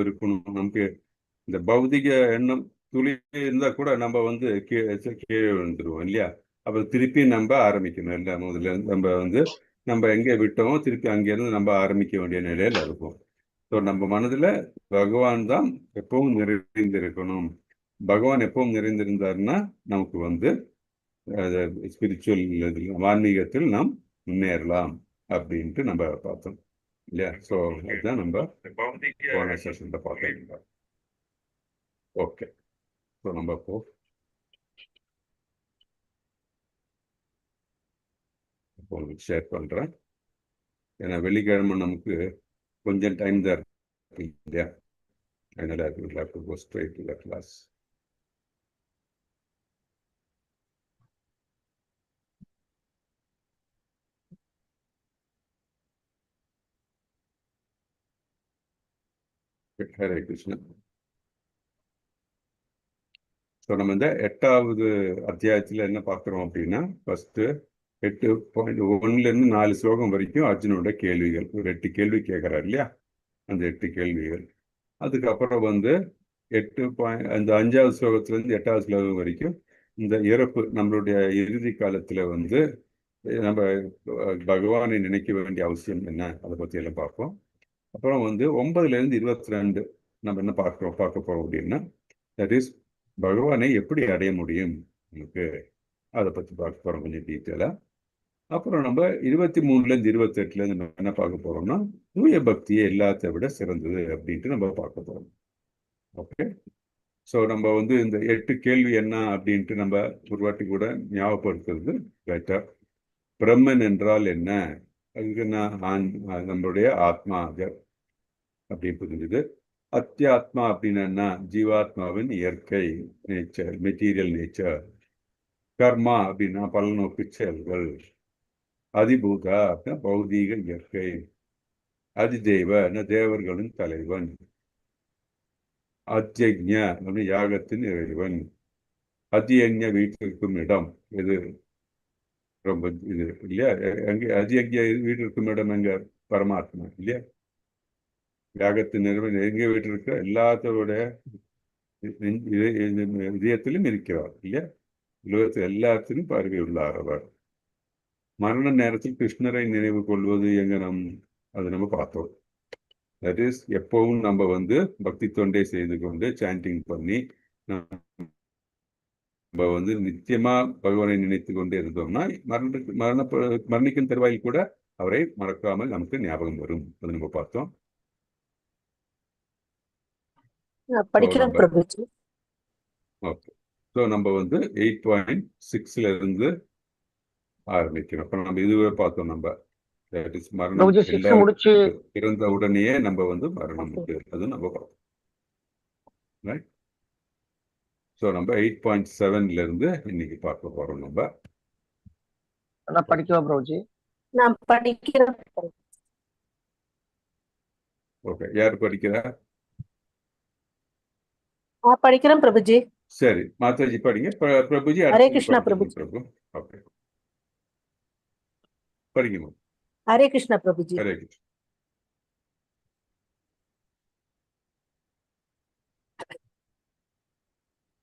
இருக்கணும். நமக்கு இந்த பௌதிக எண்ணம் துளி இருந்தா கூட நம்ம வந்து கீழே விழுந்துருவோம் இல்லையா? அப்புறம் திருப்பி நம்ம ஆரம்பிக்கணும் இல்லை? முதல்ல நம்ம எங்கே விட்டோமோ திருப்பி அங்கேருந்து நம்ம ஆரம்பிக்க வேண்டிய நிலையில இருக்கும். ஸோ நம்ம மனதில் பகவான் தான் எப்பவும் நிறைந்திருக்கணும். பகவான் எப்பவும் நிறைந்திருந்தாருன்னா நமக்கு ஸ்பிரிச்சுவல் ஆன்மீகத்தில் நாம் முன்னேறலாம் அப்படின்ட்டு நம்ம பார்த்தோம் இல்லையா? ஸோ அதுதான் நம்ம போன செஷன்ல பார்த்தோம். ஓகே, ஸோ நம்ம இப்போ உங்களுக்கு ஷேர் பண்ணுறேன். ஏன்னா வெள்ளிக்கிழமை நமக்கு கொஞ்சம் டைம் தான் இருக்கு இல்லையா? அதனால I would have to go straight to the class. Hare Krishna. So நம்ம இந்த 8வது அத்தியாயத்தில் என்ன பார்க்குறோம் அப்படின்னா, ஃபஸ்ட்டு 8.1 4 ஸ்லோகம் வரைக்கும் அர்ஜுனோட கேள்விகள். ஒரு 8 கேள்வி கேட்குறாரு இல்லையா? அந்த 8 கேள்விகள். அதுக்கப்புறம் அந்த 5வது ஸ்லோகத்திலேருந்து 8வது ஸ்லோகம் வரைக்கும் இந்த இறப்பு, நம்மளுடைய இறுதி காலத்தில் நம்ம பகவானை நினைக்க வேண்டிய அவசியம் என்ன, அதை பற்றி எல்லாம் பார்ப்போம். அப்புறம் 9லேருந்து 22 நம்ம என்ன பார்க்க போகிறோம் அப்படின்னா, தட் இஸ் பகவானை எப்படி அடைய முடியும் நமக்கு, அதை பற்றி பார்க்க போகிறோம் கொஞ்சம் டீட்டெயிலாக. அப்புறம் நம்ம 23லேருந்து 28 நம்ம என்ன பார்க்க போகிறோம்னா, தூய பக்தியை எல்லாத்தை விட சிறந்தது அப்படின்ட்டு நம்ம பார்க்க போகிறோம். ஓகே, ஸோ நம்ம இந்த 8 கேள்வி என்ன அப்படின்ட்டு நம்ம ஒரு வாட்டி கூட ஞாபகப்படுத்துறது பெட்டர். பிரம்மன் என்றால் என்ன, அதுக்கு நம்மளுடைய ஆத்மா அப்படி புரிஞ்சுது. அத்தியாத்மா அப்படின்னா ஜீவாத்மாவின் இயற்கை நேச்சர், மெட்டீரியல் நேச்சர். கர்மா அப்படின்னா பலநோக்கு செயல்கள். அதிபூதா அப்படின்னா பௌதீக இயற்கை. அதிதெய்வ தேவர்களின் தலைவன். அத்யஜ்ஞ அப்படின்னு யாகத்தின் இறைவன். அதியஜ்ஞ வீட்டிற்கும் இடம் இது ரொம்ப இது இல்லையா? அங்கே அதியஜ்ஞ வீட்டிற்கும் இடம் எங்க? பரமாத்மா இல்லையா? யாகத்தின் இறைவன் எங்கே வீட்டிற்கு எல்லாத்தோட இதயத்திலும் இருக்கிறார் இல்லையா? உலகத்தில் எல்லாத்திலும் பார்வை உள்ளார் அவர். மரண நேரத்தில் கிருஷ்ணரை நினைவு கொள்வது எங்க அது நம்ம பார்த்தோம். தட் இஸ் எப்பவும் நம்ம பக்தி தொண்டை செய்து கொண்டு சாண்டிங் பண்ணி நம்ம நித்தியமா பகவானை நினைத்து கொண்டே இருந்தோம்னா மரணிக்கும் தருவாயில் கூட அவரை மறக்காமல் நமக்கு ஞாபகம் வரும். அது நம்ம பார்த்தோம். ஓகே, ஸோ நம்ம 8.6ல இருந்து ஆரம்பிக்கணும். அப்ப நம்ம இதுவே பார்த்தோம். நம்ம மரணம் பிறந்த உடனேயே நம்ம மரணம் உண்டு, அது நம்ம பார்த்தோம். ரைட், ஸோ நம்ம 8.7ல இருந்து இன்னைக்கு பார்க்க போறோம். நம்ம படிக்கவா பிரபுஜி? நான் படிக்கிறேன். ஓகே, யார் படிக்கிறா? படிக்கிறேன் பிரபுஜி. சரி, மாதாஜி படிங்க. பிரபுஜி ஹரே கிருஷ்ணா பிரபுஜி. பிரபு ஓகே, படிங்க. ஹரே கிருஷ்ணா பிரபுஜி. ஹரே கிருஷ்ணா.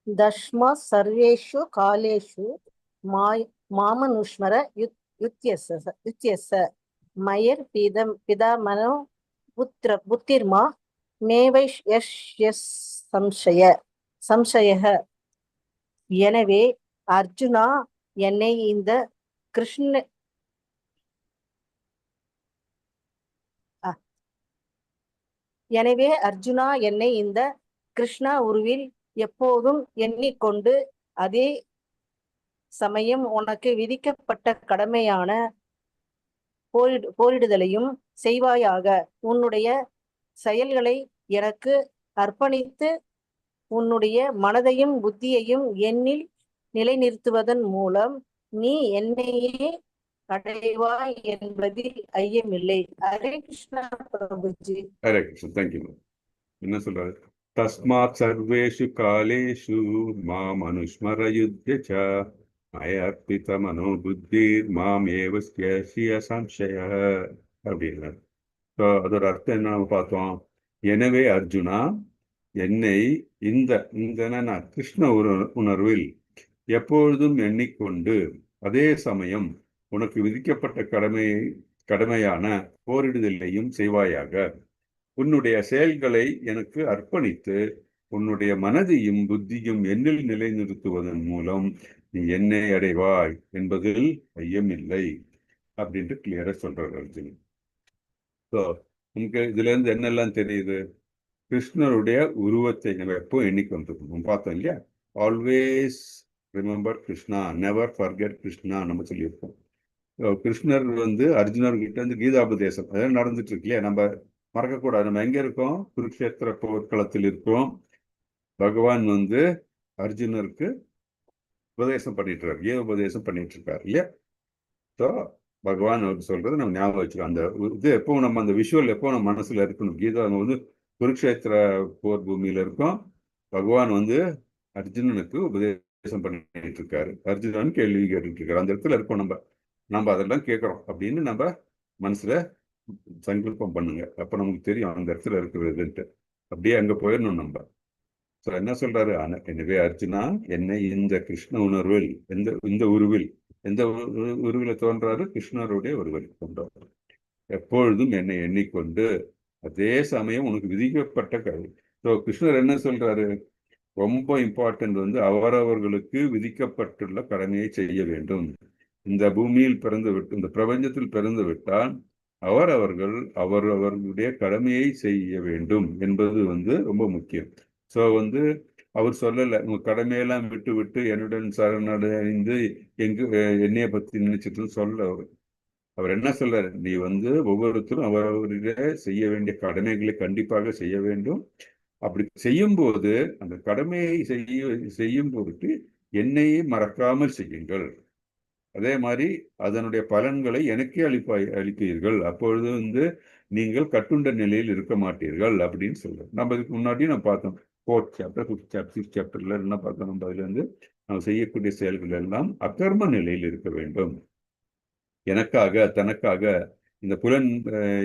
தஷ்மா சர்வேஷு காலேஷு மாமனுஷ்மர யுத்யஸ மயர் பிதாமனோ புத்திர்மா மேவைஷ் சம்சய. எனவே அர்ஜுனா என்னை இந்த கிருஷ்ணா உருவில் எப்போதும் எண்ணிக்கொண்டு அதே சமயம் உனக்கு விதிக்கப்பட்ட கடமையான போரிடுதலையும் செய்வாயாக. உன்னுடைய செயல்களை எனக்கு அர்ப்பணித்து உன்னுடைய மனதையும் புத்தியையும் என்னில் நிலைநிறுத்துவதன் மூலம் நீ என்னையே அடைவாய் என்பதில் ஐயமில்லை. ஹரே கிருஷ்ணா பிரபுஜி. ஹரே கிருஷ்ணா. தேங்க்யூ. என்ன சொல்றாரு? தஸ்மாத் சர்வேஷு காலேஷு மாம் அனுஸ்மர யுத்யச மயர்ப்பித மனோ புத்திர் மாம் ஏவஸ்ய சம்சய அப்படின்னாரு. ஸோ அதோட அர்த்தம் என்ன நம்ம பார்த்தோம்? எனவே அர்ஜுனா, என்னை இந்த இந்த கிருஷ்ண உணர்வில் எப்பொழுதும் எண்ணிக்கொண்டு, அதே சமயம் உனக்கு விதிக்கப்பட்ட கடமையான போரிடுதலையும் செய்வாயாக. உன்னுடைய செயல்களை எனக்கு அர்ப்பணித்து உன்னுடைய மனதையும் புத்தியும் என்னில் நிலைநிறுத்துவதன் மூலம் நீ என்னை அடைவாய் என்பதில் ஐயமில்லை அப்படின்ட்டு கிளியரா சொல்றாரு அர்ஜுன். ஸோ நமக்கு இதுல இருந்து என்னெல்லாம் தெரியுது? கிருஷ்ணருடைய உருவத்தை நம்ம எப்போ எண்ணிக்கை வந்துருக்கணும் பார்த்தோம் இல்லையா? Always remember Krishna, never forget Krishna நம்ம சொல்லியிருக்கோம். கிருஷ்ணர் அர்ஜுனர்கிட்ட கீதாபதேசம் அதெல்லாம் நடந்துட்டு இருக்கு இல்லையா? நம்ம மறக்கக்கூடாது. நம்ம எங்க இருக்கோம்? குருக்ஷேத்திர போர்க்களத்தில் இருக்கோம். பகவான் அர்ஜுனருக்கு உபதேசம் பண்ணிட்டு இருக்காரு, கீத உபதேசம் பண்ணிட்டு இருக்காரு இல்லையா? ஸோ பகவான் அவர் சொல்றது நம்ம ஞாபகம் வச்சுக்கோம். அந்த இது எப்போ நம்ம அந்த விஷுவல் எப்போ நம்ம மனசுல இருக்கணும். கீதா குருக்ஷேத்திர போர் பூமியில இருக்கோம். பகவான் அர்ஜுனனுக்கு உபதேசம் பண்ணிட்டு இருக்காரு, அர்ஜுனன் கேள்வி கேட்டுட்டு இருக்காரு. அந்த இடத்துல இருக்கோம் நம்ம. நம்ம அதெல்லாம் கேட்கிறோம் அப்படின்னு நம்ம மனசுல சங்கல்பம் பண்ணுங்க. அப்ப நமக்கு தெரியும் அந்த இடத்துல இருக்கிறதுன்ட்டு. அப்படியே அங்க போயிடணும் நம்ம. ஸோ என்ன சொல்றாரு? எனவே அர்ஜுனா, என்னை இந்த கிருஷ்ண உணர்வில் இந்த உருவில் எந்த உருவில தோன்றாரு? கிருஷ்ணருடைய உருவில் தோன்றாரு. எப்பொழுதும் என்னை எண்ணிக்கொண்டு அதே சமயம் உனக்கு விதிக்கப்பட்ட கல்வி. ஸோ கிருஷ்ணர் என்ன சொல்றாரு? ரொம்ப இம்பார்ட்டன்ட் அவரவர்களுக்கு விதிக்கப்பட்டுள்ள கடமையை செய்ய வேண்டும். இந்த பூமியில் பிறந்து விட்டு, இந்த பிரபஞ்சத்தில் பிறந்து விட்டால் அவர்களுடைய கடமையை செய்ய வேண்டும் என்பது ரொம்ப முக்கியம். ஸோ அவர் சொல்லலை உங்க கடமையெல்லாம் விட்டு விட்டு என்னுடன் சரணடைந்து என்னைய பத்தி நினைச்சிட்டு சொல்ல. அவர் என்ன சொல்றாரு? நீ ஒவ்வொருத்தரும் அவரவருடைய செய்ய வேண்டிய கடமைகளை கண்டிப்பாக செய்ய வேண்டும். அப்படி செய்யும் போது அந்த கடமையை செய்யும் பொருட்டு என்னையே மறக்காமல் செய்யுங்கள். அதே மாதிரி அதனுடைய பலன்களை எனக்கே அளிப்பீர்கள். அப்பொழுது நீங்கள் கட்டுண்ட நிலையில் இருக்க மாட்டீர்கள் அப்படின்னு சொல்றோம். நம்ம இதுக்கு முன்னாடி நம்ம பார்த்தோம் 4th chapter 5th chapter 6th chapterல என்ன பார்த்தோம்? நம்ம அதுல நம்ம செய்யக்கூடிய செயல்கள் எல்லாம் அகர்ம நிலையில் இருக்க வேண்டும். எனக்காக தனக்காக இந்த புலன்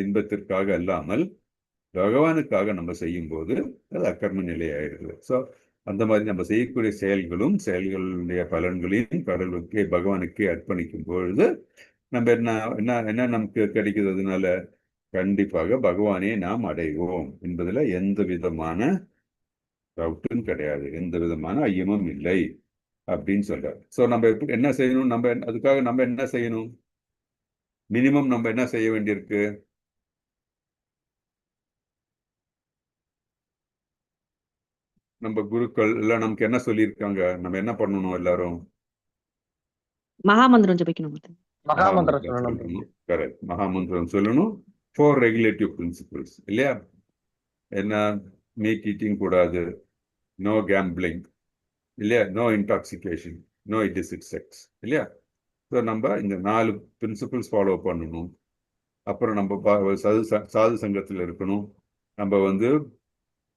இன்பத்திற்காக அல்லாமல் பகவானுக்காக நம்ம செய்யும் போது அது அகர்ம நிலை ஆயிடுது. ஸோ அந்த மாதிரி நம்ம செய்யக்கூடிய செயல்களுடைய பலன்களையும் கடவுளுக்கே பகவானுக்கே அர்ப்பணிக்கும் பொழுது நம்ம என்ன என்ன என்ன நமக்கு கிடைக்குது? அதனால கண்டிப்பாக பகவானே நாம் அடைவோம் என்பதுல எந்த விதமான டவுட்டும் கிடையாது, எந்த விதமான ஐயமும் இல்லை அப்படின்னு சொல்றாரு. ஸோ நம்ம என்ன செய்யணும்? அதுக்காக நம்ம என்ன செய்யணும்? மினிமம் நம்ம என்ன செய்ய வேண்டியிருக்கு? நம்ம குருக்கள் எல்லாம் நமக்கு என்ன சொல்லியிருக்காங்க? நம்ம என்ன பண்ணணும்? எல்லாரும் மகாமந்திரம் ஜபிக்கணும். மகாமந்திரம் சொல்லணும். கரெக்ட், மகாமந்திரம் சொல்லணும். 4 ரெகுலேட்டிவ் பிரின்சிபிள்ஸ் இல்லையா? என்ன? மீட் ஈட்டிங் கூடாது, நோ கேம்பிளிங் இல்லையா, no intoxication, no illicit sex இல்லையா? ஸோ நம்ம இந்த 4 பிரின்சிபிள்ஸ் ஃபாலோ பண்ணணும். அப்புறம் நம்ம சாது சங்கத்தில் இருக்கணும். நம்ம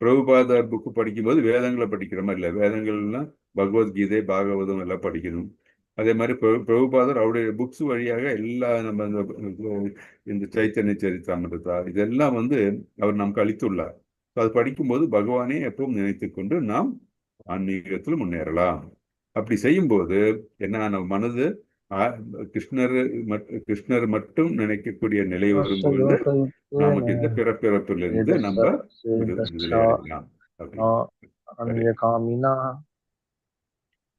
பிரபுபாதர் புக்கு படிக்கும்போது வேதங்களை படிக்கிற மாதிரி இல்லை, வேதங்கள்லாம் பகவத்கீதை பாகவதம் எல்லாம் படிக்கணும். அதே மாதிரி பிரபுபாதர் அவருடைய புக்ஸ் வழியாக எல்லா நம்ம இந்த சைத்தன்ய சரித்தாமிரதா இதெல்லாம் அவர் நமக்கு அளித்துள்ளார். அது படிக்கும்போது பகவானே எப்பவும் நினைத்து கொண்டு நாம் ஆன்மீகத்தில் முன்னேறலாம். அப்படி செய்யும்போது என்ன, நம்ம மனது கிருஷ்ணர் மட்டும் நினைக்கக்கூடிய நிலை வரும்போது நமக்கு இந்த பிறப்பிறப்பிலிருந்து நம்ம விடுதலையடையலாம்.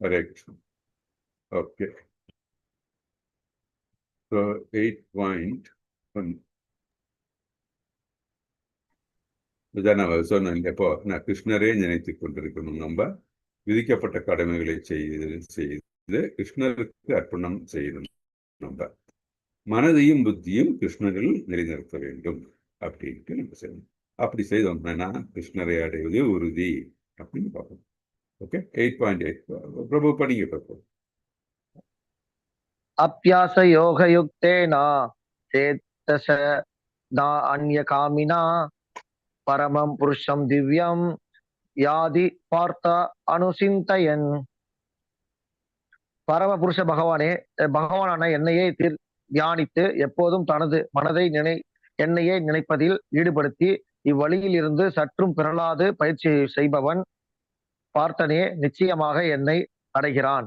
கரெக்ட். ஓகே. ஸோ 8.1 இதான் நான் சொன்னேன். எப்போ நான் கிருஷ்ணரே நினைத்துக் கொண்டிருக்கணும். நம்ம விதிக்கப்பட்ட கடமைகளை செய்து கிருஷ்ணருக்கு அர்ப்பணம் செய்யணும். நம்ம மனதையும் புத்தியும் கிருஷ்ணரில் நிலைநிறுத்த வேண்டும் அப்படின்ட்டு நம்ம செய்யணும். அப்படி செய்தோம்னா கிருஷ்ணரை அடைவது உறுதி அப்படின்னு பார்க்கணும். ஓகே. 8.8 பிரபு படிங்க பார்ப்போம். அப்யாச யோகயுக்தேன சேத்தச ந அன்ய காமினா பரமம் புருஷம் திவ்யம் யாதி பார்த்த அனுசிந்தயன். பரமபுருஷ பகவானான என்னையே தியானித்து எப்போதும் தனது மனதை என்னையே நினைப்பதில் ஈடுபடுத்தி இவ்வழியில் இருந்து சற்றும் பிறழாது பயிற்சி செய்பவன் பார்த்தனே நிச்சயமாக என்னை அடைகிறான்.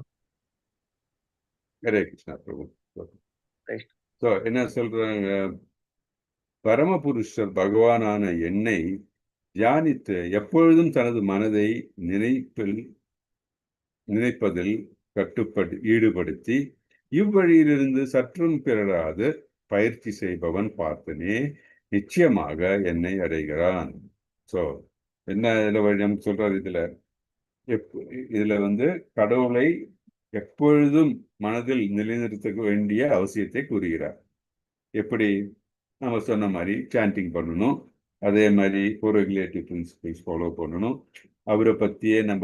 ஹரே கிருஷ்ணா பிரபு. ஸோ என்ன சொல்றாங்க, பரமபுருஷர் பகவானான என்னை தியானித்து எப்பொழுதும் தனது மனதை நினைப்பதில் ஈடுபடுத்தி இவ்வழியிலிருந்து சற்றும் பிறராது பயிற்சி செய்பவன் பார்த்தனே நிச்சயமாக என்னை அடைகிறான். ஸோ என்ன இதுல சொல்றாரு, இதுல கடவுளை எப்பொழுதும் மனதில் நிலைநிறுத்த வேண்டிய அவசியத்தை கூறுகிறார். எப்படி நம்ம சொன்ன மாதிரி சாண்டிங் பண்ணணும், அதே மாதிரி கோரெகுலேட்டிவ் பிரின்சிபிள்ஸ் ஃபாலோ பண்ணணும், அவரை பற்றியே நம்ம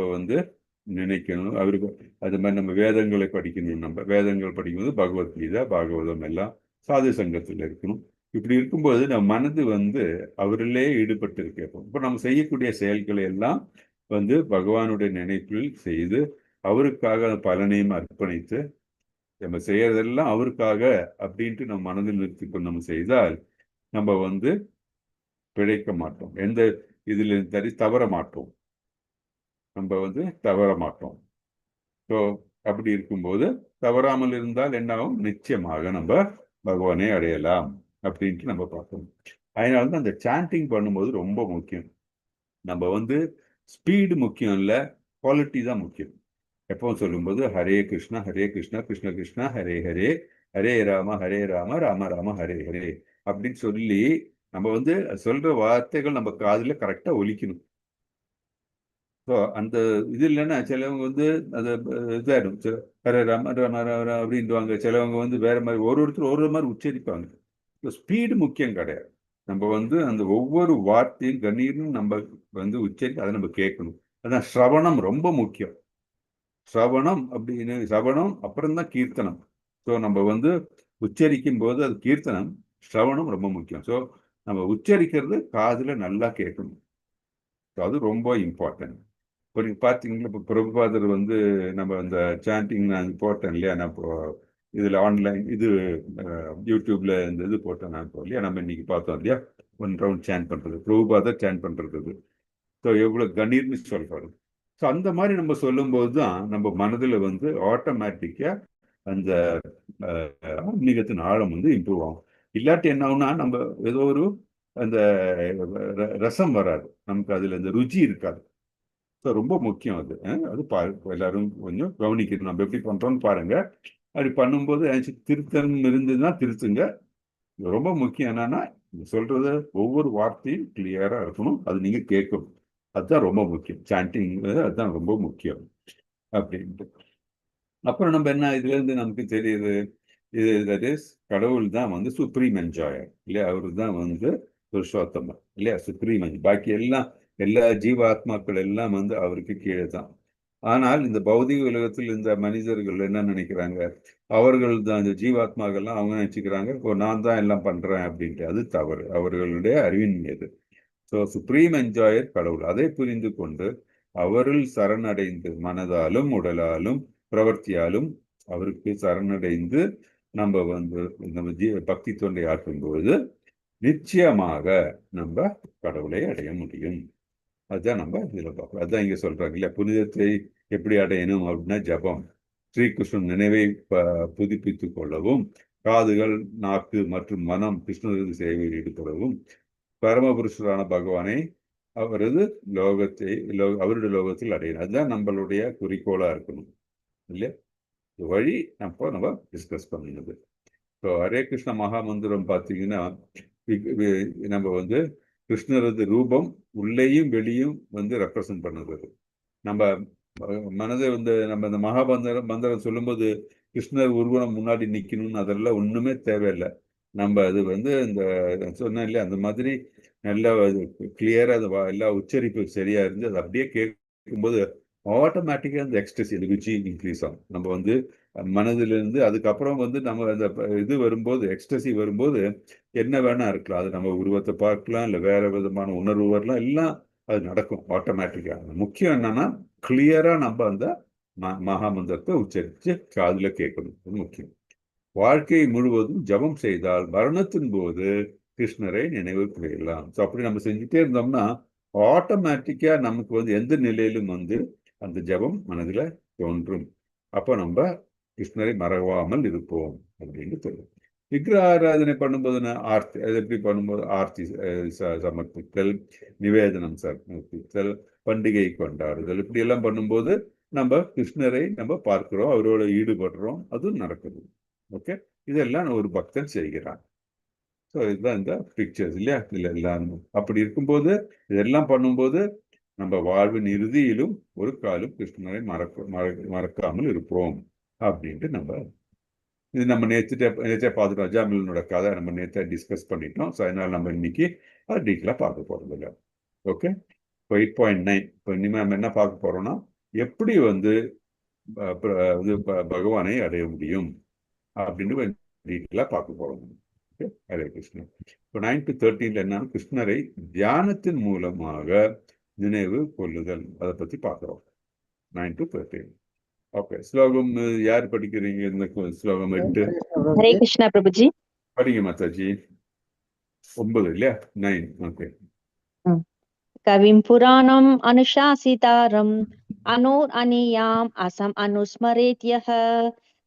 நினைக்கணும், அவருக்கு அது மாதிரி நம்ம வேதங்களை படிக்கணும். நம்ம வேதங்கள் படிக்கும்போது பகவத்கீதா பாகவதம் எல்லாம் சாது சங்கத்தில் இருக்கணும். இப்படி இருக்கும்போது நம்ம மனது அவரிலே ஈடுபட்டு இருக்கப்போம். இப்போ நம்ம செய்யக்கூடிய செயல்களை எல்லாம் பகவானுடைய நினைப்பில் செய்து அவருக்காக பலனையும் அர்ப்பணித்து நம்ம செய்யறதெல்லாம் அவருக்காக அப்படின்ட்டு நம்ம மனதில் நிறுத்திக்கொண்டு நம்ம செய்தால் நம்ம பிழைக்க மாட்டோம், எந்த இதுல தவற மாட்டோம், நம்ம தவற மாட்டோம். ஸோ அப்படி இருக்கும்போது தவறாமல் இருந்தால் என்னாகும், நிச்சயமாக நம்ம பகவானை அடையலாம் அப்படின்ட்டு நம்ம பார்க்கணும். அதனால அந்த சாண்டிங் பண்ணும்போது ரொம்ப முக்கியம். நம்ம ஸ்பீடு முக்கியம் இல்லை, குவாலிட்டி தான் முக்கியம். எப்பவும் சொல்லும்போது ஹரே கிருஷ்ணா கிருஷ்ண கிருஷ்ணா ஹரே ஹரே, ஹரே ராம ராம ராம ஹரே ஹரே அப்படின்னு சொல்லி நம்ம சொல்ற வார்த்தைகள் நம்ம காதுல கரெக்டா ஒலிக்கணும். ஸோ அந்த இது இல்லைன்னா சிலவங்க அது இதாயிடும், ஹரே ராம ராம ராம அப்படின்வாங்க. சிலவங்க வேற மாதிரி ஒருத்தர் ஒரு மாதிரி உச்சரிப்பாங்க. ஸ்பீடு முக்கியம் கிடையாது. நம்ம அந்த ஒவ்வொரு வார்த்தையும் கண்ணீரும் நம்ம உச்சரிக்க அதை நம்ம கேட்கணும். அதான் ஸ்ரவணம் ரொம்ப முக்கியம். ஸ்ரவணம் அப்படின்னு ஸ்ரவணம் அப்புறம்தான் கீர்த்தனம். ஸோ நம்ம உச்சரிக்கும் போது அது கீர்த்தனம், ஸ்ரவணம் ரொம்ப முக்கியம். ஸோ நம்ம உச்சரிக்கிறது காதுல நல்லா கேட்கணும். ஸோ அது ரொம்ப இம்பார்ட்டன்ட். இப்போ நீங்கள் பார்த்தீங்கன்னா, இப்போ பிரபுபாதர் நம்ம அந்த சாண்டிங் நான் போட்டேன் இல்லையா, நான் இப்போ இதில் ஆன்லைன் யூடியூப்ல இந்த இது போட்டேன் நான் இப்போ இல்லையா, நம்ம இன்னைக்கு பார்த்தோம் இல்லையா, 1 ரவுண்ட் சாண்ட் பண்ணுறது, பிரபுபாதர் சாண்ட் பண்ணுறது. ஸோ எவ்வளோ கணீர்னு சொல்றாரு. ஸோ அந்த மாதிரி நம்ம சொல்லும்போது தான் நம்ம மனதில் ஆட்டோமேட்டிக்காக அந்த ஆன்மீகத்தின் ஆழம் இம்ப்ரூவ் ஆகும். இல்லாட்டி என்ன ஆகும்னா நம்ம ஏதோ ஒரு அந்த ரசம் வராது, நமக்கு அதில் அந்த ருச்சி இருக்காது. ஸோ ரொம்ப முக்கியம் அது. அது எல்லாரும் கொஞ்சம் கவனிக்கணும், நம்ம எப்படி பண்ணுறோம்னு பாருங்க. அப்படி பண்ணும்போது திருத்தம் இருந்ததுன்னா திருத்துங்க. ரொம்ப முக்கியம் என்னன்னா சொல்றது ஒவ்வொரு வார்த்தையும் கிளியரா இருக்கணும், அது நீங்க கேட்கணும். அதுதான் ரொம்ப முக்கியம். சாண்டிங் அதுதான் ரொம்ப முக்கியம் அப்படின்ட்டு. அப்புறம் நம்ம என்ன இதுல இருந்து நமக்கு தெரியுது, இது கடவுள் தான் சுப்ரீம் என்ஜாயர் இல்லையா, அவரு தான் புருஷோத்தமர் இல்லையா, சுப்ரீம் என்ஜாய். பாக்கி எல்லாம் எல்லா ஜீவாத்மாக்கள் எல்லாம் அவருக்கு கீழே தான். ஆனால் இந்த பௌதிக உலகத்தில் இந்த மனிதர்கள் என்ன நினைக்கிறாங்க, அவர்கள் தான் இந்த ஜீவாத்மாக்கள்லாம் அவங்க நினைச்சுக்கிறாங்க இப்போ நான் தான் எல்லாம் பண்றேன் அப்படின்ட்டு. அது தவறு, அவர்களுடைய அறிவின்மை அது. ஸோ சுப்ரீம் என்ஜாயர் கடவுள். அதை புரிந்து கொண்டு அவரில் சரணடைந்து மனதாலும் உடலாலும் பிரவர்த்தியாலும் அவருக்கு சரணடைந்து நம்ம நம்ம பக்தி தொண்டை ஆற்றும்போது நிச்சயமாக நம்ம கடவுளை அடைய முடியும். அதுதான் நம்ம இதில் பார்க்கலாம். அதுதான் இங்கே சொல்றாங்க இல்லையா, புனிதத்தை எப்படி அடையணும் அப்படின்னா ஜபம், ஸ்ரீகிருஷ்ணன் நினைவை புதுப்பித்துக் கொள்ளவும், காதுகள் நாக்கு மற்றும் மனம் கிருஷ்ணரது சேவையில் ஈடுபடவும், பரமபுருஷரான பகவானை அவரது அவருடைய லோகத்தில் அடையணும். அதுதான் நம்மளுடைய குறிக்கோளா இருக்கணும் இல்லையா. வழி நம்ம டிஸ்கஸ் பண்ணுது. ஸோ ஹரே கிருஷ்ண மகாமந்திரம் பார்த்தீங்கன்னா நம்ம கிருஷ்ணரது ரூபம் உள்ளேயும் வெளியும் ரெப்ரசன்ட் பண்ணுறது. நம்ம மனதை நம்ம இந்த மந்திரம் சொல்லும்போது கிருஷ்ணர் உருவம் முன்னாடி நிற்கணும்னு அதெல்லாம் ஒன்றுமே தேவையில்லை. நம்ம அது இந்த சொன்னேன் இல்லையா, அந்த மாதிரி நல்லா கிளியரா அது எல்லா உச்சரிப்பு சரியா இருந்து அது அப்படியே கேட்கும்போது ஆட்டோமேட்டிக்கா அந்த எக்ஸ்டசி அந்த ருச்சி இன்க்ரீஸ் ஆகும். நம்ம மனதிலிருந்து அதுக்கப்புறம் நம்ம அந்த இது வரும்போது எக்ஸ்டசி வரும்போது என்ன வேணா இருக்கலாம், அது நம்ம உருவத்தை பார்க்கலாம், இல்லை வேற விதமான உணர்வு வரலாம், எல்லாம் அது நடக்கும் ஆட்டோமேட்டிக்கா. முக்கியம் என்னன்னா கிளியரா நம்ம அந்த மகாமந்திரத்தை உச்சரித்து காதுல கேட்கணும், முக்கியம். வாழ்க்கை முழுவதும் ஜபம் செய்தால் மரணத்தின் போது கிருஷ்ணரை நினைவு புரியலாம். ஸோ அப்படி நம்ம செஞ்சுட்டே இருந்தோம்னா ஆட்டோமேட்டிக்கா நமக்கு வந்து எந்த நிலையிலும் வந்து அந்த ஜபம் மனதில் தோன்றும். அப்போ நம்ம கிருஷ்ணரை மறவாமல் இருப்போம் அப்படின்னு சொல்லுவோம். விக்கிரக ஆராதனை பண்ணும்போது ஆர்த்தி, அது எப்படி பண்ணும்போது ஆர்த்தி சமர்ப்பித்தல், நிவேதனம் சமர்ப்பித்தல், பண்டிகை கொண்டாடுதல், இப்படி எல்லாம் பண்ணும்போது நம்ம கிருஷ்ணரை நம்ம பார்க்கிறோம், அவரோட ஈடுபடுறோம், அதுவும் நடக்குது. ஓகே, இதெல்லாம் ஒரு பக்தன் செய்கிறான். ஸோ இதுதான் இந்த பிக்சர்ஸ் இல்லையா, இல்லை எல்லாம். அப்படி இருக்கும்போது இதெல்லாம் பண்ணும்போது நம்ம வாழ்வின் இறுதியிலும் ஒரு காலம் கிருஷ்ணரை மறக்காமல் இருப்போம் அப்படின்ட்டு நம்ம இது நம்ம நேற்றே பார்த்துட்டோம். அஜாமிலனோட கதை நம்ம நேற்றே டிஸ்கஸ் பண்ணிட்டோம். ஸோ அதனால நம்ம இன்னைக்கு அது டீட்டெயிலாக பார்க்க போகிறது இல்லை. ஓகே, இப்போ 8.9 இப்போ இனிமேல் நம்ம என்ன பார்க்க போறோம்னா எப்படி வந்து பகவானை அடைய முடியும் அப்படின்னு டீட்டெயிலாக பார்க்க போறோம். ஓகே, ஹரே கிருஷ்ணா. இப்போ 9 to 13 என்ன, கிருஷ்ணரை தியானத்தின் மூலமாக நினைவு கொள்ளுதல், அதை பற்றி பார்க்குறோம். 9 to 13. ஓகே, ஸ்லோகம் யார் படிக்கிறீங்க? இந்த ஸ்லோகம் 8 ஹரே கிருஷ்ணா பிரபுஜி. படிங்க மாதாஜி. 9 இல்லையா? 9. ஓகே. கவிம் புராணம் அனுசாசிதாரம் அனோர் அனியாம் அசம் அனுஸ்மரேத்யஹ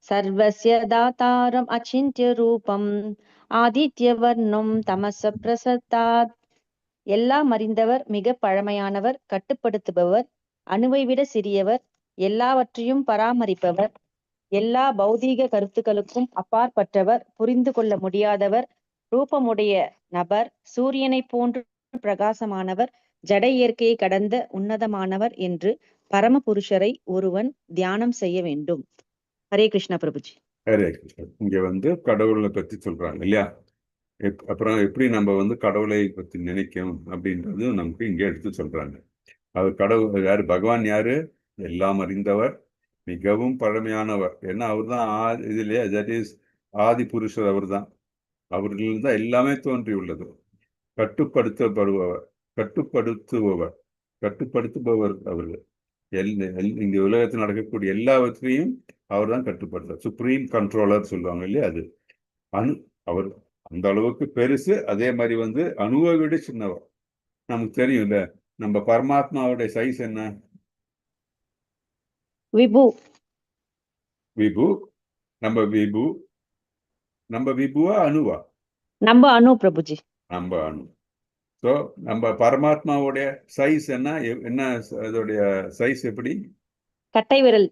சர்வஸ்ய தாதாரம் அச்சிந்த்ய ரூபம் ஆதித்யவர்ணம் தமச பிரசத்தாத். எல்லாம் அறிந்தவர், மிக பழமையானவர், கட்டுப்படுத்துபவர், அணுவை விட சிறியவர், எல்லாவற்றையும் பராமரிப்பவர், எல்லா பௌதீக கருத்துக்களுக்கும் அப்பாற்பட்டவர், புரிந்து கொள்ள முடியாதவர், ரூபமுடைய நபர், சூரியனை போன்று பிரகாசமானவர், ஜட இயற்கையை கடந்த உன்னதமானவர் என்று பரமபுருஷரை ஒருவன் தியானம் செய்ய வேண்டும். ஹரே கிருஷ்ணா பிரபுஜி. ஹரே கிருஷ்ணா. இங்க வந்து கடவுளை பத்தி சொல்றாங்க இல்லையா? அப்புறம் எப்படி நம்ம வந்து கடவுளை பத்தி நினைக்கணும் அப்படின்றது நமக்கு இங்க எடுத்து சொல்றாங்க. அவர் கடவுள் யாரு? பகவான் யாரு? எல்லாம் அறிந்தவர், மிகவும் பழமையானவர். ஏன்னா அவர் தான் இதுலயே தட் இஸ் ஆதி புருஷர். அவர் தான், அவர்களில் தான் எல்லாமே தோன்றியுள்ளது. கட்டுப்படுத்துபவர் அவர்கள். இந்த உலகத்தில் நடக்கக்கூடிய எல்லாவற்றையும் அவர் தான் கட்டுப்படுத்துவார். சுப்ரீம் கண்ட்ரோலர் சொல்லுவாங்க இல்லையா, அது அவர் அந்த அளவுக்கு பெருசு. அதே மாதிரி வந்து அணுவை விட சின்னவர். நமக்கு தெரியும் இல்ல, நம்ம பரமாத்மாவுடைய சைஸ் என்ன? விபு. நம்ம விபுவா அணுவா? நம்ம அணு பிரபுஜி. நம்ம அணு. ஸோ நம்ம பரமாத்மாவுடைய சைஸ் என்ன அதோடைய சைஸ் எப்படி? கட்டை விரல்.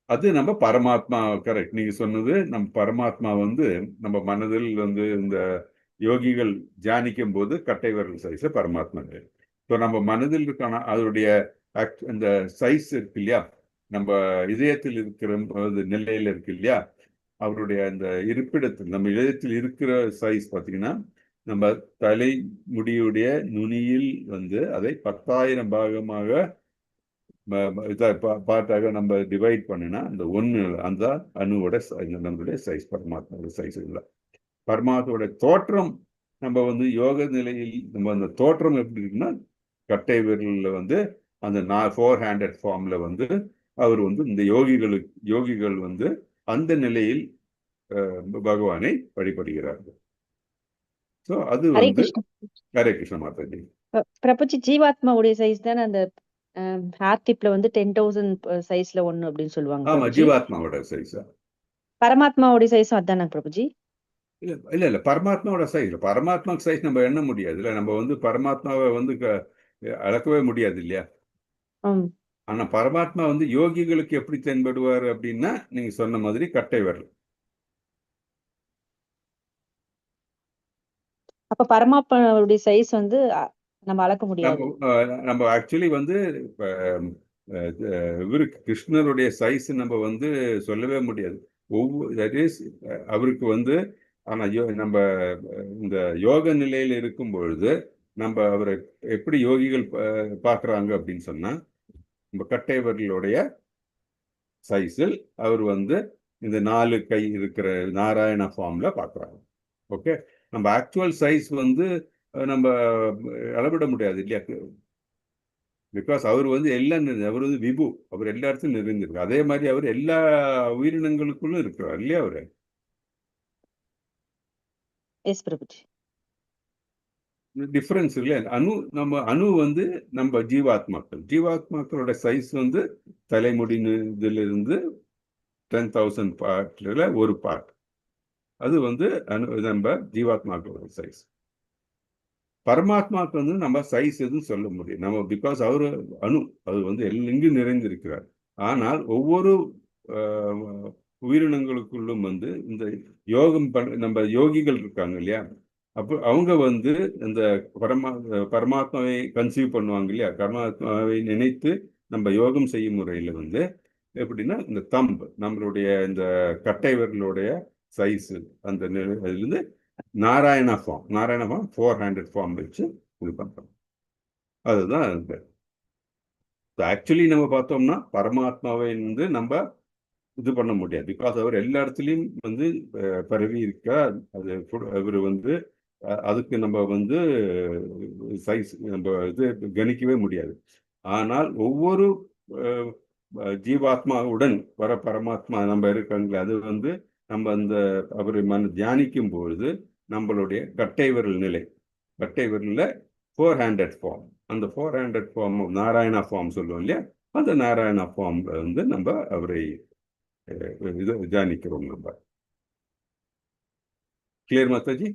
அது நம்ம பரமாத்மா. கரெக்ட், நீங்க சொன்னது. நம்ம பரமாத்மா வந்து நம்ம மனதில் வந்து இந்த யோகிகள் தியானிக்கும் போது கட்டை விரல் சைஸ் பரமாத்மா. ஸோ நம்ம மனதில் இருக்கான அதோடைய இந்த சைஸ் இருக்கு இல்லையா, நம்ம இதயத்தில் இருக்கிற நிலையில இருக்கு இல்லையா, அவருடைய அந்த இருப்பிடத்தில் நம்ம இதயத்தில் இருக்கிற சைஸ் பார்த்தீங்கன்னா, நம்ம தலை முடியுடைய நுனியில் வந்து அதை 10,000 பாகமாக பார்ட்டாக நம்ம டிவைட் பண்ணினா அந்த ஒன்று அந்த அணுவோட நம்மளுடைய சைஸ், பரமாத்மாவோட சைஸ். இல்லை, பரமாத்மாவோட தோற்றம் நம்ம வந்து யோக நிலையில் நம்ம அந்த தோற்றம் எப்படி இருக்குன்னா, கட்டை விரலில் வந்து அந்த 4-handed ஃபார்ம்ல வந்து அவர் வந்து இந்த யோகிகள் வந்து அந்த நிலையில் பகவானை வழிபடுகிறார்கள். ஸோ அது வந்து ஹரே கிருஷ்ண மாதாஜி. பிரபுஜி, ஜீவாத்மாவுடைய சைஸ் தானே அந்த ஹேர் டிப்ல வந்து 10,000 சைஸ்ல ஒண்ணு அப்படின்னு சொல்லுவாங்க. ஆமா, ஜீவாத்மாவோட சைஸா? பரமாத்மாவுடைய சைஸும் அதானே பிரபுஜி? இல்ல பரமாத்மாவோட சைஸ். பரமாத்மா சைஸ் நம்ம எண்ண முடியாது இல்ல, நம்ம வந்து பரமாத்மாவை வந்து அளக்கவே முடியாது இல்லையா. ஆனா பரமாத்மா வந்து யோகிகளுக்கு எப்படி தென்படுவார் அப்படின்னா, நீங்க சொன்ன மாதிரி கட்டை விரல். அப்ப பரமாத்மாவுடைய சைஸ் வந்து நம்ம அளக்க முடியாது. நம்ம ஆக்சுவலி வந்து இவருக்கு கிருஷ்ணருடைய சைஸ் நம்ம வந்து சொல்லவே முடியாது. அவருக்கு வந்து ஆனா நம்ம இந்த யோக நிலையில இருக்கும் பொழுது நம்ம அவரை எப்படி யோகிகள் பார்க்குறாங்க அப்படின்னு சொன்னா, நம்ம கட்டை விரலுடைய சைஸில் அவர் வந்து இந்த 4 கை இருக்கிற நாராயண ஃபார்ம்ல பார்க்குறாங்க. ஓகே, நம்ம ஆக்சுவல் சைஸ் வந்து நம்ம அளவிட முடியாது இல்லையா, பிகாஸ் அவர் வந்து அவர் வந்து விபு, அவர் எல்லா இடத்துலையும் நிறைந்திருக்கு. அதே மாதிரி அவர் எல்லா உயிரினங்களுக்குள்ளும் இருக்கிறார் இல்லையா அவரு. எஸ் பிரபுஜி. டிஃபரன்ஸ் இல்லை. அணு வந்து நம்ம ஜீவாத்மாக்களோட சைஸ் வந்து தலைமுடி இதிலிருந்து 10,000 பார்ட்ல ஒரு பார்ட். அது வந்து நம்ம ஜீவாத்மாக்களோட சைஸ். பரமாத்மாவுக்கு வந்து நம்ம சைஸ் எதுவும் சொல்ல முடியும் நம்ம, பிகாஸ் அவரு அணு, அது வந்து எங்கெங்கும் நிறைந்திருக்கிறார். ஆனால் ஒவ்வொரு உயிரினங்களுக்குள்ளும் வந்து இந்த யோகம் நம்ம யோகிகள் இருக்காங்க இல்லையா, அப்போ அவங்க வந்து இந்த பரமாத்மாவை கன்சீவ் பண்ணுவாங்க இல்லையா, பரமாத்மாவை நினைத்து நம்ம யோகம் செய்யும் முறையில வந்து எப்படின்னா இந்த நம்மளுடைய இந்த கட்டை விரலுடைய சைஸ் அந்த இருந்து நாராயண ஃபார்ம் 400 ஃபார்ம் வச்சு இது பண்றோம். அதுதான் ஆக்சுவலி நம்ம பார்த்தோம்னா பரமாத்மாவை வந்து நம்ம இது பண்ண முடியாது, பிகாஸ் அவர் எல்லா இடத்துலையும் வந்து பரவி இருக்க. அது அவர் வந்து அதுக்கு நம்ம வந்து சைஸ் நம்ம இது கணிக்கவே முடியாது. ஆனால் ஒவ்வொரு ஜீவாத்மாவுடன் வர பரமாத்மா நம்ம இருக்காங்களே, அது வந்து நம்ம அந்த அவரை தியானிக்கும் பொழுது நம்மளுடைய கட்டை விரல் நிலை, கட்டை விரல்ல 400 ஃபார்ம், அந்த 400 ஃபார்ம் நாராயணா ஃபார்ம் சொல்லுவோம் இல்லையா, அந்த நாராயணா ஃபார்ம்ல வந்து நம்ம அவரை இது தியானிக்கிறோம். நம்ம கிளியர் மாதாஜி?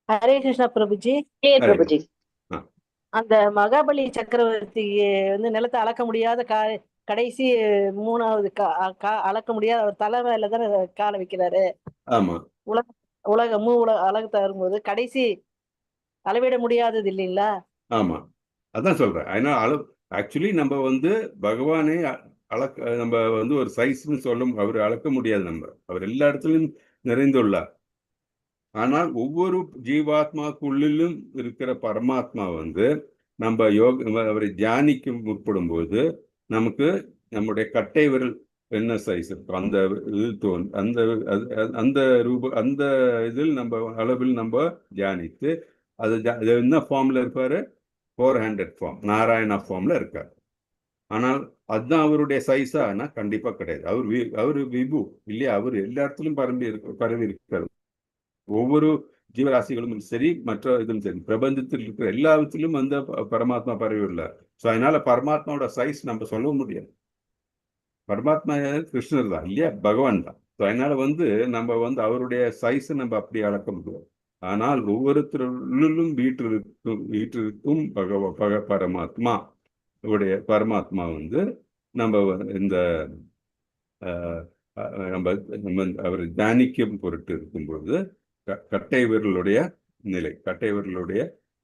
ஹரே கிருஷ்ணா பிரபுஜி. கிளியர் பிரபுஜி. அந்த மகாபலி சக்கரவர்த்தி வந்து நிலத்தை அளக்க முடியாத கடைசி 3வது அளக்க முடியாத அவர் தலை மேல தானே காலை வைக்கிறாரு. ஆமா, உலகம் அழகத்தை வரும்போது கடைசி அளவிட முடியாதது இல்லைங்களா? ஆமா, அதான் சொல்றேன். அதனால ஆக்சுவலி நம்ம வந்து பகவானே நம்ம வந்து ஒரு சைஸ்ன்னு சொல்லும், அவர் அளக்க முடியாது. அவர் எல்லா இடத்துலையும் நிறைந்துள்ளார். ஆனால் ஒவ்வொரு ஜீவாத்மாக்குள்ளிலும் இருக்கிற பரமாத்மா வந்து நம்ம அவரை தியானிக்க முற்படும் போது நமக்கு நம்முடைய கட்டை விரல் என்ன சைஸ் இருக்கும் அந்த இது அந்த அந்த இதில் நம்ம அளவில் நம்ம தியானித்து அது என்ன ஃபார்ம்ல இருப்பாரு? 400 ஃபார்ம் நாராயணா ஃபார்ம்ல இருக்காரு. ஆனால் அதுதான் அவருடைய சைஸா? கண்டிப்பா கிடையாது. அவரு விபு இல்லையா, அவர் எல்லா இடத்துலையும் பரவி இருக்காரு. ஒவ்வொரு ஜீவராசிகளும் சரி, மற்ற இதுவும் சரி, பிரபஞ்சத்தில் இருக்கிற எல்லாத்திலும் அந்த பரமாத்மா பரவி உள்ளார். ஸோ அதனால பரமாத்மாவோட சைஸ் நம்ம சொல்ல முடியாது. பரமாத்மா கிருஷ்ணர் தான் இல்லையா, பகவான் தான். ஸோ அதனால வந்து நம்ம வந்து அவருடைய சைஸ் நம்ம அப்படி அளக்க முடியாது. ஆனால் ஒவ்வொருத்தருள்ளும் வீட்டிற்கும் பரமாத்மா வந்து நம்ம இந்த நம்ம அவர் தியானிக்கும் பொருட்டு இருக்கும்போது கட்டை விரலுடைய நிலை, கட்டை விரலுடைய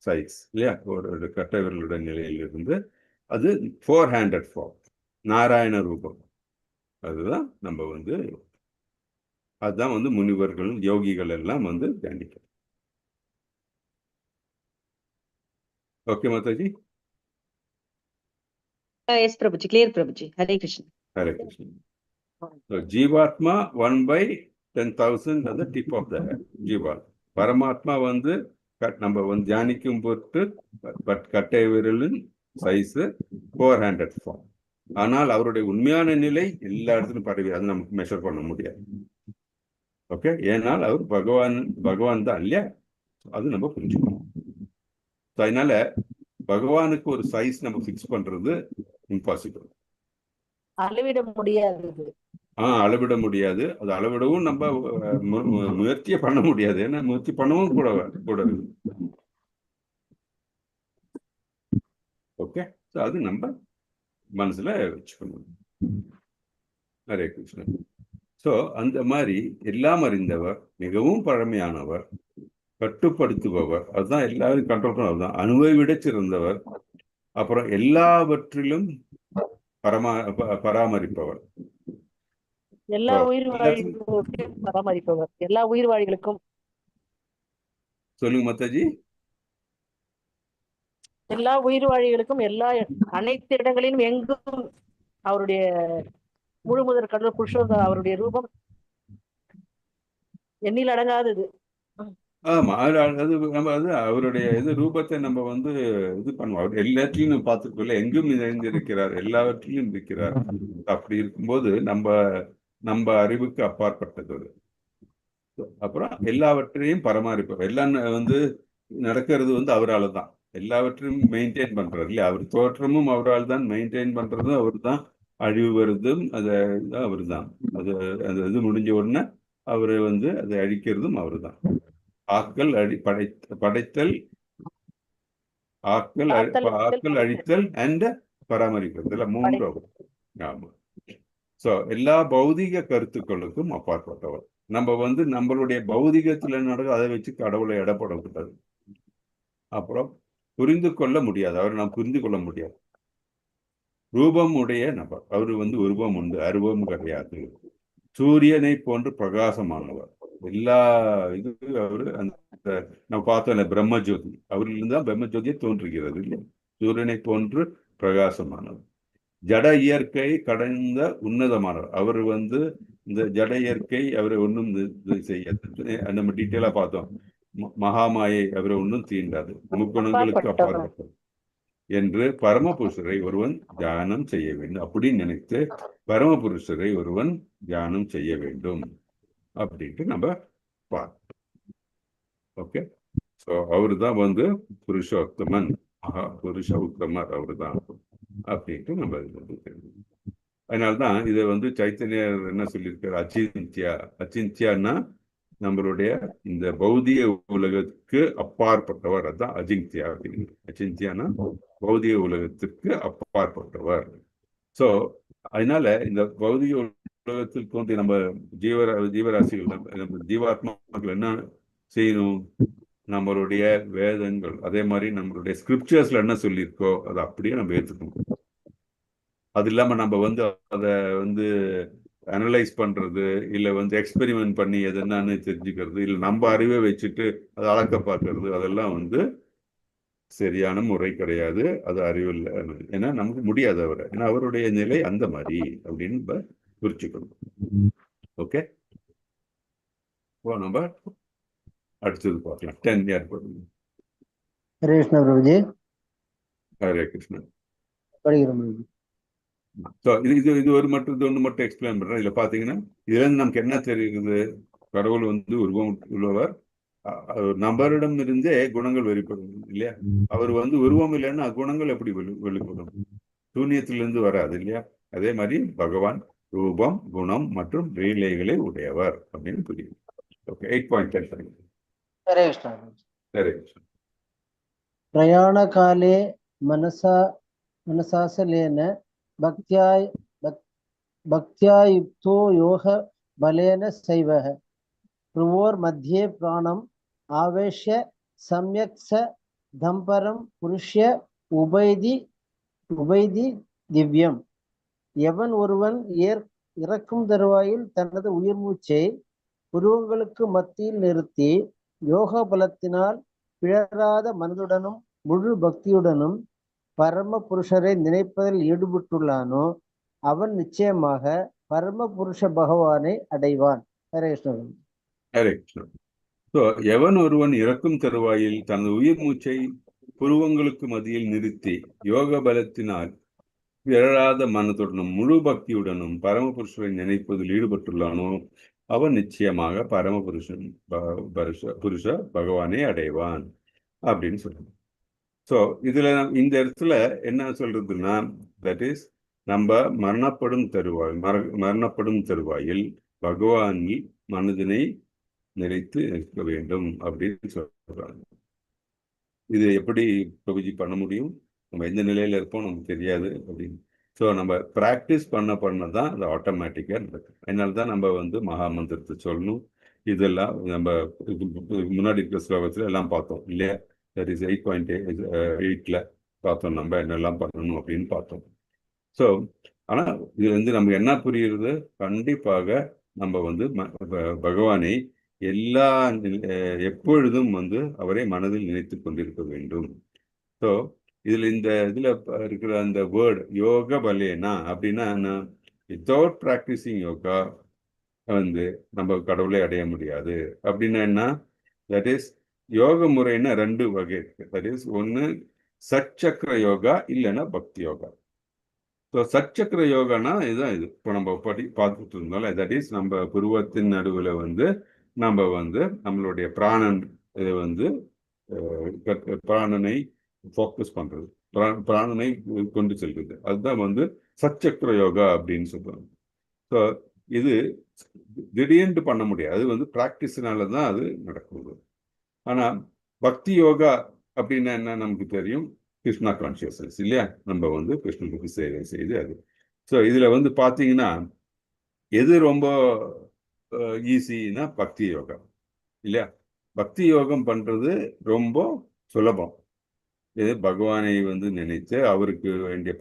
சைஸ் இல்லையா, ஒரு கட்டை விரலுடைய நிலையிலிருந்து அது 400 ஃபார்ம் நாராயண ரூபம். அதுதான் நம்ம வந்து அதுதான் வந்து முனிவர்கள் யோகிகள் எல்லாம் வந்து தியானிக்கிறோம். Okay Mataji? Yes Prabhuji, clear Prabhuji. Hare Krishna. Hare Krishna. So, ஜீவாத்மா 1/10,000 அந்த டிப் ஆஃப் த ஜீவா. பரமாத்மா வந்து நம்ம வந்து தியானிக்கும் பொருட்டு கட்டை விரலின் சைஸ் 400 ஃபார்ம். ஆனால் அவருடைய உண்மையான நிலை எல்லா இடத்துலையும் பரவி, அது நமக்கு மெஷர் பண்ண முடியாது. ஓகே, ஏனால் அவர் பகவான் தான் இல்லையா, அது நம்ம புரிஞ்சுக்கணும். அதனால பகவானுக்கு ஒரு சைஸ் நம்ம ஃபிக்ஸ் பண்றது இம்பாசிபிள், அளவிட முடியாது. அளவிட முடியாது. அது அளவிடவும் நம்ம முயற்சியே பண்ண முடியாது. ஏன்னா முயற்சி பண்ணவும் கூட. ஓகே, அது நம்ம மனசுல வச்சுக்கணும். ஹரே கிருஷ்ணன். ஸோ அந்த மாதிரி எல்லாம் அறிந்தவர், மிகவும் பழமையானவர், கட்டுப்படுத்துபவர், அதுதான் எல்லாரும் கண்ட்ரோல் பண்ண, அதுதான் அணுவை விட சிறந்தவர், அப்புறம் எல்லாவற்றிலும் பராமரிப்பவர், எல்லா உயிர்வாழிகளுக்கும் பராமரிப்பவர், எல்லா உயிர்வாழிகளுக்கும். சொல்லுங்க மாதாஜி. எல்லா உயிர்வாழிகளுக்கும் அனைத்து இடங்களிலும் எங்கும் அவருடைய முழுமுதற் கடவுள் புருஷோத்தமர், அவருடைய ரூபம் எண்ணில் அடங்காதது. ஆமா, அது நம்ம அவருடைய ரூபத்தை நம்ம வந்து இது பண்ணுவோம். அவர் எல்லாத்தையும் நம்ம பார்த்துக்கொள்ள, எங்கும் நிறைந்திருக்கிறார், எல்லாவற்றிலும் இருக்கிறார். அப்படி இருக்கும்போது நம்ம அறிவுக்கு அப்பாற்பட்டது. அப்புறம் எல்லாவற்றையும் பராமரிப்பார். எல்லாம் வந்து நடக்கிறது வந்து அவரால் தான். எல்லாவற்றையும் மெயின்டைன் பண்றாரு இல்லையா? அவர் தோற்றமும் அவரால் தான், மெயின்டைன் பண்றதும் அவர் தான், அழிவு வருதும் அது அவர் தான். அது அந்த இது முடிஞ்ச உடனே அவரை வந்து அதை அழிக்கிறதும் அவர் தான். ஆக்கல் படைத்தல், ஆக்கல் அழித்தல் அண்ட் பராமரிக்கிறது இல்ல, மூன்று. ஆமா. சோ எல்லா பௌதிக கருத்துக்களுக்கும் அப்பாற்பட்டவர். நம்ம வந்து நம்மளுடைய பௌதிகத்துல நடக்கும் அதை வச்சு கடவுளை எடப்படக்கூடாது. அப்புறம் புரிந்து கொள்ள முடியாது, அவரை நாம் புரிந்து கொள்ள முடியாது. ரூபம் உடைய நபர், அவரு வந்து உருவம் உண்டு, அருவம் கிடையாது. சூரியனை போன்று பிரகாசமானவர். எல்லா இது அவரு அந்த நம்ம பார்த்தோம் பிரம்மஜோதி, அவரிலிருந்து தான் பிரம்மஜோதியை தோன்றுகிறது இல்லை? சூரியனை போன்று பிரகாசமானவர். ஜட இயற்கை கடந்த உன்னதமானவர். அவர் வந்து இந்த ஜட இயற்கை அவரை ஒன்றும் செய்யாது. நம்ம டீட்டெயிலா பார்த்தோம். மகாமாயை அவரை ஒன்றும் தீண்டாது, முக்குணங்களுக்கு அப்பாற்பட்டவர் என்று பரமபுருஷரை ஒருவன் தியானம் செய்ய வேண்டும். அப்படின்னு நினைத்து பரமபுருஷரை ஒருவன் தியானம் செய்ய வேண்டும் அப்படின்ட்டு நம்ம பார்ப்போம். ஓகே, ஸோ அவரு தான் வந்து புருஷோத்தமன், மகா புருஷ உத்தமர் அவரு தான் அப்படின்ட்டு நம்ம அதனால்தான் இதை வந்து சைத்தன்யர் என்ன சொல்லியிருக்காரு, அச்சிந்தியா. அச்சிந்தியான்னா நம்மளுடைய இந்த பௌதிக உலகத்துக்கு அப்பாற்பட்டவர், அதுதான் அஜிந்தியா அப்படின்னு. அச்சிந்தியானா பௌதிக உலகத்திற்கு அப்பாற்பட்டவர். ஸோ அதனால இந்த பௌதிக உலகத்தில் தோன்றி நம்ம ஜீவராசிகள், நம்ம ஜீவாத்மாக்கள் என்ன செய்யணும்? நம்மளுடைய வேதங்கள், அதே மாதிரி நம்மளுடைய ஸ்கிரிப்சர்ஸ்ல என்ன சொல்லியிருக்கோ அதை அப்படியே நம்ம ஏற்றுக்கணும். அது இல்லாம நம்ம வந்து அதை வந்து அனலைஸ் பண்றது, இல்லை வந்து எக்ஸ்பெரிமெண்ட் பண்ணி எது என்னன்னு தெரிஞ்சுக்கிறது, இல்லை நம்ம அறிவை வச்சுட்டு அதை அளக்க பார்க்கறது, அதெல்லாம் வந்து சரியான முறை கிடையாது. அது அறிவில்லை. ஏன்னா நமக்கு முடியாது அவரை, ஏன்னா அவருடைய நிலை அந்த மாதிரி அப்படின்னு நம்ம புரிச்சுக்கணும். ஓகே, நம்ம அடுத்தது பார்க்கலாம். 10 யார் போடுங்க? ஹரே கிருஷ்ணா பிரபுஜி. ஹரே கிருஷ்ணன். படிக்கிறோம். இது ஒரு ஒன்று மட்டும் எக்ஸ்பிளைன் பண்றேன். இதுல பாத்தீங்கன்னா இதுல இருந்து நமக்கு என்ன தெரியுது? கடவுள் வந்து உருவம் உள்ளவர், நபரிடம் இருந்தே குணங்கள் வெளிப்படும் இல்லையா? அவர் வந்து உருவம் இல்லைன்னா குணங்கள் எப்படி வெளிப்படும்? சூன்யத்திலிருந்து வராது இல்லையா? அதே மாதிரி பகவான் ரூபம், குணம் மற்றும் லீலைகளை உடையவர் அப்படின்னு புரியுது. ஓகே, 8.10. ஹரே கிருஷ்ணா. சரி. பிரயாண காலே மனசாசலேன பக்தியாயுக்தோ யோக பலேன சைவஹ ப்ருவோர் மத்தியே பிராணம் ஆவேஷ்ய சம்யக் ச தம்பரம் புருஷ்ய உபைதி திவ்யம். எவன் ஒருவன் இறக்கும் தருவாயில் தனது உயிர் மூச்சை உருவங்களுக்கு மத்தியில் நிறுத்தி யோக பலத்தினால் பிழறாத மனதுடனும் முழு பக்தியுடனும் பரம புருஷரை நினைப்பதில் ஈடுபட்டுள்ளானோ அவன் நிச்சயமாக பரம புருஷ பகவானை அடைவான். ஹரே கிருஷ்ணன். ஹரே கிருஷ்ணன். ஸோ எவன் ஒருவன் இறக்கும் தருவாயில் தனது உயிர் மூச்சை புருவங்களுக்கு மத்தியில் நிறுத்தி யோக பலத்தினால் பிறராத மனத்துடனும் முழு பக்தியுடனும் பரமபுருஷரை நினைப்பதில் ஈடுபட்டுள்ளானோ அவன் நிச்சயமாக பரமபுருஷன் புருஷ பகவானை அடைவான் அப்படின்னு சொல்றாங்க. ஸோ இதுல இந்த இடத்துல என்ன சொல்றதுன்னா, தட் இஸ் நம்ம மரணப்படும் தருவாயில் பகவானில் மனதினை நிலைத்து இருக்க வேண்டும் அப்படின்னு சொல்றாங்க. இது எப்படி பிரபுஜி பண்ண முடியும்? நம்ம எந்த நிலையில இருப்போம் நமக்கு தெரியாது அப்படின்னு. ஸோ நம்ம ப்ராக்டிஸ் பண்ணதான் அது ஆட்டோமேட்டிக்காக நடக்கும். அதனால தான் நம்ம வந்து மகா மந்திரத்தை சொல்லணும். இதெல்லாம் நம்ம முன்னாடி இருக்கிற ஸ்லோகத்தில் எல்லாம் பார்த்தோம் இல்லையா? தட் இஸ் 8.8ல பார்த்தோம் நம்ம என்னெல்லாம் பண்ணணும் அப்படின்னு பார்த்தோம். ஸோ ஆனால் இது வந்து நமக்கு என்ன புரியுறது? கண்டிப்பாக நம்ம வந்து பகவானை எப்பொழுதும் வந்து அவரை மனதில் நினைத்து கொண்டிருக்க வேண்டும். ஸோ இந்த இருக்கிற அந்த வேர்டு யோக பலேனா அப்படின்னா, வித்தவுட் ப்ராக்டிசிங் யோகா வந்து நம்ம கடவுளை அடைய முடியாது. அப்படின்னா என்ன? தட் இஸ் யோக முறைன்னா 2 வகை இருக்கு. தட் இஸ் ஒன்று சச்சக்கர யோகா, இல்லைன்னா பக்தி யோகா. ஸோ சச்சக்கர யோகானா இதுதான். இது இப்போ நம்ம பார்த்துட்டு இருந்தாலும், தட் இஸ் நம்ம புருவத்தின் நடுவில் வந்து நம்ம வந்து நம்மளுடைய பிராணன் இதை வந்து பிராணனை ஃபோக்கஸ் பண்றது, பிராணனை கொண்டு செல்வது, அதுதான் வந்து சச்சக்கர யோகா அப்படின்னு சொல்றாங்க. ஸோ இது திடீர்னு பண்ண முடியாது, அது வந்து ப்ராக்டிஸ்னால தான் அது நடக்குது. ஆனால் பக்தி யோகா அப்படின்னா என்ன நமக்கு தெரியும், கிருஷ்ணா கான்சியஸ்னஸ் இல்லையா, நம்ம வந்து கிருஷ்ணனுக்கு சேவை செய்து அது. ஸோ இதில் வந்து பார்த்தீங்கன்னா எது ரொம்ப ஈஸின்னா பக்தி யோகா இல்லையா. பக்தி யோகம் பண்ணுறது ரொம்ப சுலபம். இது பகவானை வந்து நினைத்து அவருக்கு வேண்டிய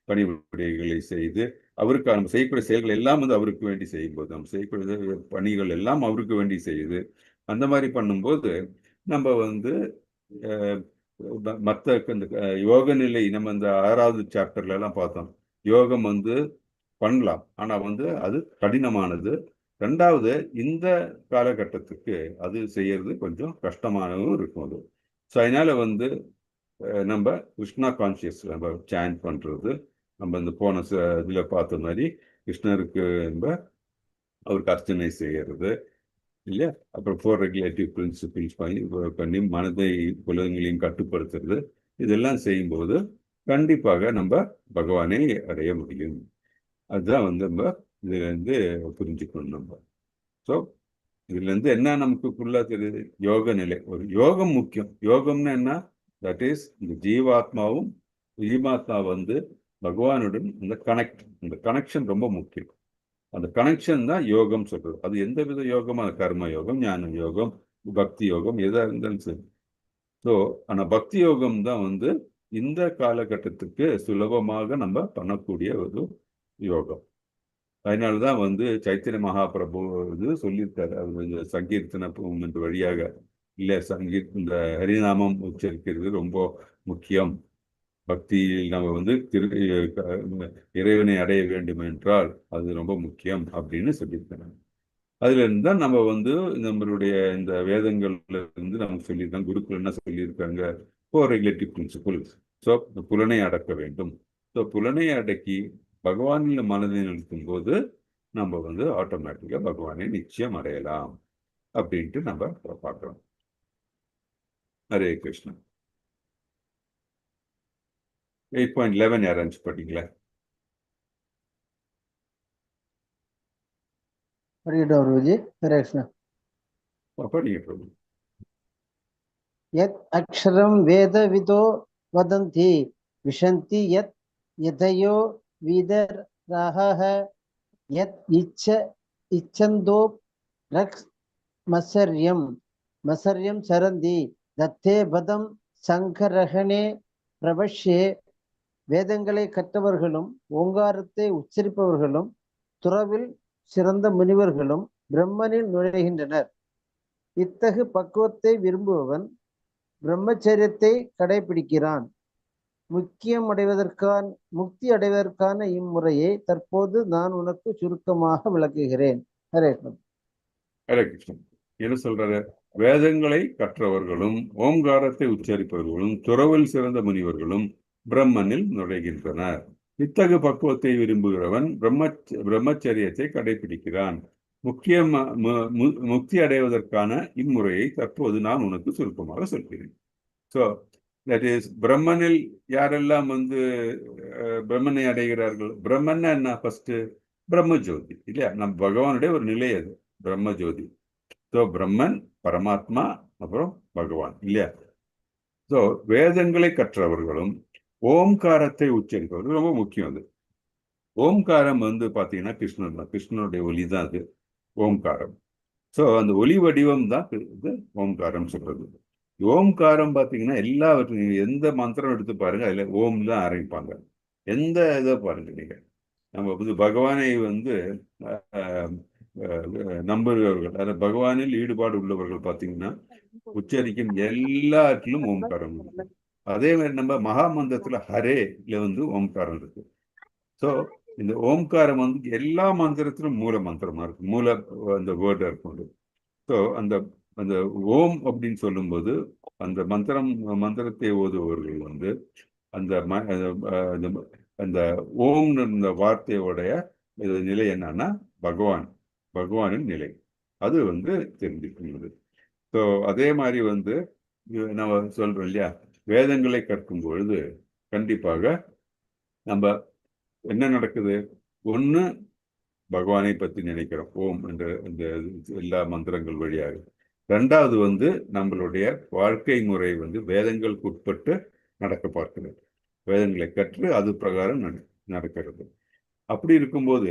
பணிவிடைகளை செய்து அவருக்கு நம்ம செய்யக்கூடிய செயல்கள் எல்லாம் வந்து அவருக்கு வேண்டி செய்யும்போது, நம்ம செய்யக்கூடிய பணிகள் எல்லாம் அவருக்கு வேண்டி செய்யுது. அந்த மாதிரி பண்ணும்போது நம்ம வந்து மற்ற இந்த யோக நிலை நம்ம இந்த 6வது சாப்டர்ல எல்லாம் பார்த்தோம். யோகம் வந்து பண்ணலாம், ஆனால் வந்து அது கடினமானது. 2வது இந்த காலகட்டத்துக்கு அது செய்யறது கொஞ்சம் கஷ்டமானதும் இருக்கும் அது. ஸோ அதனால வந்து நம்ம கிருஷ்ணா கான்சியஸ் நம்ம சாண்ட் பண்றது, நம்ம இந்த போன இதில் பார்த்த மாதிரி கிருஷ்ணருக்கு நம்ம அவருக்கு அர்ச்சனை செய்யறது இல்லையா, அப்புறம் 4 ரெகுலேட்டிவ் பிரின்சிபிள்ஸ் பண்ணி மனதை புலங்களையும் கட்டுப்படுத்துறது, இதெல்லாம் செய்யும்போது கண்டிப்பாக நம்ம பகவானை அடைய முடியும். அதுதான் வந்து நம்ம இதுலேருந்து புரிஞ்சுக்கணும் நம்ம. ஸோ இதுலேருந்து என்ன நமக்கு ஃபுல்லாக தெரியுது, யோக நிலை, ஒரு யோகம் முக்கியம். யோகம்னா என்ன, தட் இஸ் இந்த ஜீவாத்மா வந்து பகவானுடன் இந்த கனெக்ஷன் ரொம்ப முக்கியம். அந்த கனெக்ஷன் தான் யோகம் சொல்றது. அது எந்த வித யோகம், அது கர்ம யோகம், ஞான யோகம், பக்தி யோகம், எதாக இருந்தாலும் சரி. ஸோ ஆனால் பக்தி யோகம் தான் வந்து இந்த காலகட்டத்துக்கு சுலபமாக நம்ம பண்ணக்கூடிய ஒரு யோகம். அதனால்தான் வந்து சைத்தன்ய மகாபிரபு இது சொல்லியிருக்காரு, அது சங்கீர்த்தன வழியாக இல்லை, இந்த ஹரிநாமம் உச்சரிக்கிறது ரொம்ப முக்கியம். பக்தியில் நம்ம வந்து இறைவனை அடைய வேண்டும் என்றால் அது ரொம்ப முக்கியம் அப்படின்னு சொல்லியிருக்காங்க. அதுல இருந்து தான் நம்ம வந்து நம்மளுடைய இந்த வேதங்கள்ல இருந்து நமக்கு சொல்லியிருக்காங்க, குருக்கள் என்ன சொல்லியிருக்காங்க, 4 ரெகுலேட்டிவ் பிரின்சிபிள்ஸ். ஸோ புலனை அடக்க வேண்டும். ஸோ புலனை அடக்கி பகவானில் மனதை நிறுத்தும் போது நம்ம வந்து ஆட்டோமேட்டிக்காக பகவானை நிச்சயம் அடையலாம் அப்படின்ட்டு நம்ம பார்க்குறோம். ஹரே கிருஷ்ணா. 8.11 யாராச்சு படிங்களா? படிக்கட்டும் பிரபுஜி. ஹரே கிருஷ்ணா. படிங்க பிரபு. யத் அக்ஷரம் வேதவிதோ வதந்தி விஷந்தி யத் யதயோ விதராஹ யத் இச்சந்தோ ரக்ஸ் மசர்யம் சரந்தி தத்தே பதம் சங்கரஹனே பிரபஷ்யே. வேதங்களை கற்றவர்களும் ஓங்காரத்தை உச்சரிப்பவர்களும் துறவில் சிறந்த முனிவர்களும் பிரம்மனில் நுழைகின்றனர். இத்தகு பக்குவத்தை விரும்புபவன் பிரம்மச்சரியத்தை கடைபிடிக்கிறான். முக்தி அடைவதற்கான இம்முறையை தற்போது நான் உனக்கு சுருக்கமாக விளக்குகிறேன். ஹரே கிருஷ்ணன். ஹரே கிருஷ்ணன். என்ன சொல்றாரு, வேதங்களை கற்றவர்களும் ஓம்காரத்தை உச்சரிப்பவர்களும் துறவில் சிறந்த முனிவர்களும் பிரம்மனில் நுழைகின்றனர். இத்தகு பக்குவத்தை விரும்புகிறவன் பிரம்மச்சரியத்தை கடைபிடிக்கிறான். முக்தி அடைவதற்கான இம்முறையை தற்போது நான் உனக்கு சுருக்கமாக சொல்கிறேன். ஸோ தட் இஸ் பிரம்மனில் யாரெல்லாம் வந்து பிரம்மனை அடைகிறார்கள். பிரம்மன் என்ன, ஃபர்ஸ்ட் பிரம்மஜோதி இல்லையா, நம் பகவானுடைய ஒரு நிலை அது பிரம்மஜோதி. ஸோ பிரம்மன், பரமாத்மா, அப்புறம் பகவான் இல்லையா. ஸோ வேதங்களை கற்றவர்களும் ஓம்காரத்தை உச்சரிப்பவர்கள் ரொம்ப முக்கியம். அது ஓம்காரம் வந்து பார்த்தீங்கன்னா கிருஷ்ணனுடைய ஒலி தான் அது ஓம்காரம். ஸோ அந்த ஒலி வடிவம் தான் இது ஓம்காரம் சொல்றது. ஓம்காரம் பார்த்தீங்கன்னா எல்லாவற்றையும் நீங்கள் எந்த மந்திரம் எடுத்து பாருங்க, அதில் ஓம் தான் ஆரம்பிப்பாங்க. எந்த இதை பாருங்க நீங்க, நம்ம வந்து பகவானை வந்து நம்புகிறவர்கள், அதாவது பகவானில் ஈடுபாடு உள்ளவர்கள் பார்த்தீங்கன்னா உச்சரிக்கும் எல்லாத்திலும் ஓம்காரம் இருக்கு. அதே மாதிரி நம்ம மகா மந்திரத்துல ஹரேல வந்து ஓம்காரம் இருக்கு. ஸோ இந்த ஓம்காரம் வந்து எல்லா மந்திரத்திலும் மூல மந்திரமா இருக்கு, மூல அந்த வேர்டா இருக்கும். ஸோ அந்த அந்த ஓம் அப்படின்னு சொல்லும்போது அந்த மந்திரத்தை ஓதுபவர்கள் வந்து அந்த ஓம் இந்த வார்த்தையோடைய நிலை என்னன்னா பகவான். பகவானின் நிலை. அது தெரிஞ்சுக்கணும். ஸோ அதே மாதிரி நம்ம சொல்றோம் இல்லையா, வேதங்களை கற்கும் பொழுது கண்டிப்பாக நம்ம என்ன நடக்குது, ஒன்று பகவானை பற்றி நினைக்கிறோம் ஓம் என்ற இந்த எல்லா மந்திரங்கள் வழியாக. ரெண்டாவது நம்மளுடைய வாழ்க்கை முறை வேதங்களுக்கு உட்பட்டு நடக்க பார்க்கிறது, வேதங்களை கற்று அது பிரகாரம் நடக்கிறது. அப்படி இருக்கும்போது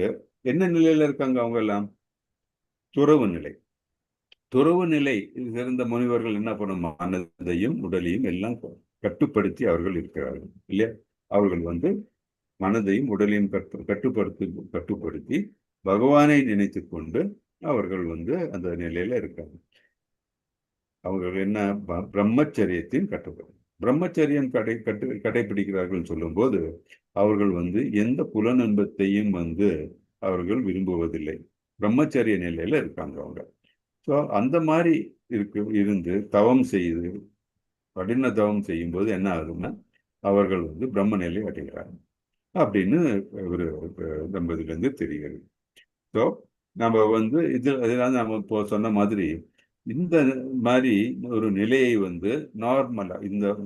என்ன நிலையில இருக்காங்க அவங்க எல்லாம்? துறவு நிலை. துறவு நிலை சிறந்த முனிவர்கள் என்ன பண்ணும், மனதையும் உடலையும் எல்லாம் கட்டுப்படுத்தி அவர்கள் இருக்கிறார்கள் இல்லையா. அவர்கள் மனதையும் உடலையும் கட்டுப்படுத்தி பகவானை நினைத்து கொண்டு அவர்கள் அந்த நிலையில இருக்காங்க. அவர்கள் என்ன, பிரம்மச்சரியத்தின் கட்டுப்பாடு, பிரம்மச்சரியம் கடைபிடிக்கிறார்கள் சொல்லும் போது அவர்கள் எந்த புலநன்பத்தையும் அவர்கள் விரும்புவதில்லை, பிரம்மச்சரிய நிலையில இருக்காங்க அவங்க. ஸோ அந்த மாதிரி இருந்து தவம் செய்து கடின தவம் செய்யும் போது என்ன ஆகுதுன்னா அவர்கள் பிரம்ம நிலை அடைகிறாங்க அப்படின்னு ஒரு தம்பதியிலேருந்து தெரிகிறது. ஸோ நம்ம இதெல்லாம் நம்ம இப்போ சொன்ன மாதிரி இந்த மாதிரி ஒரு நிலையை நார்மலா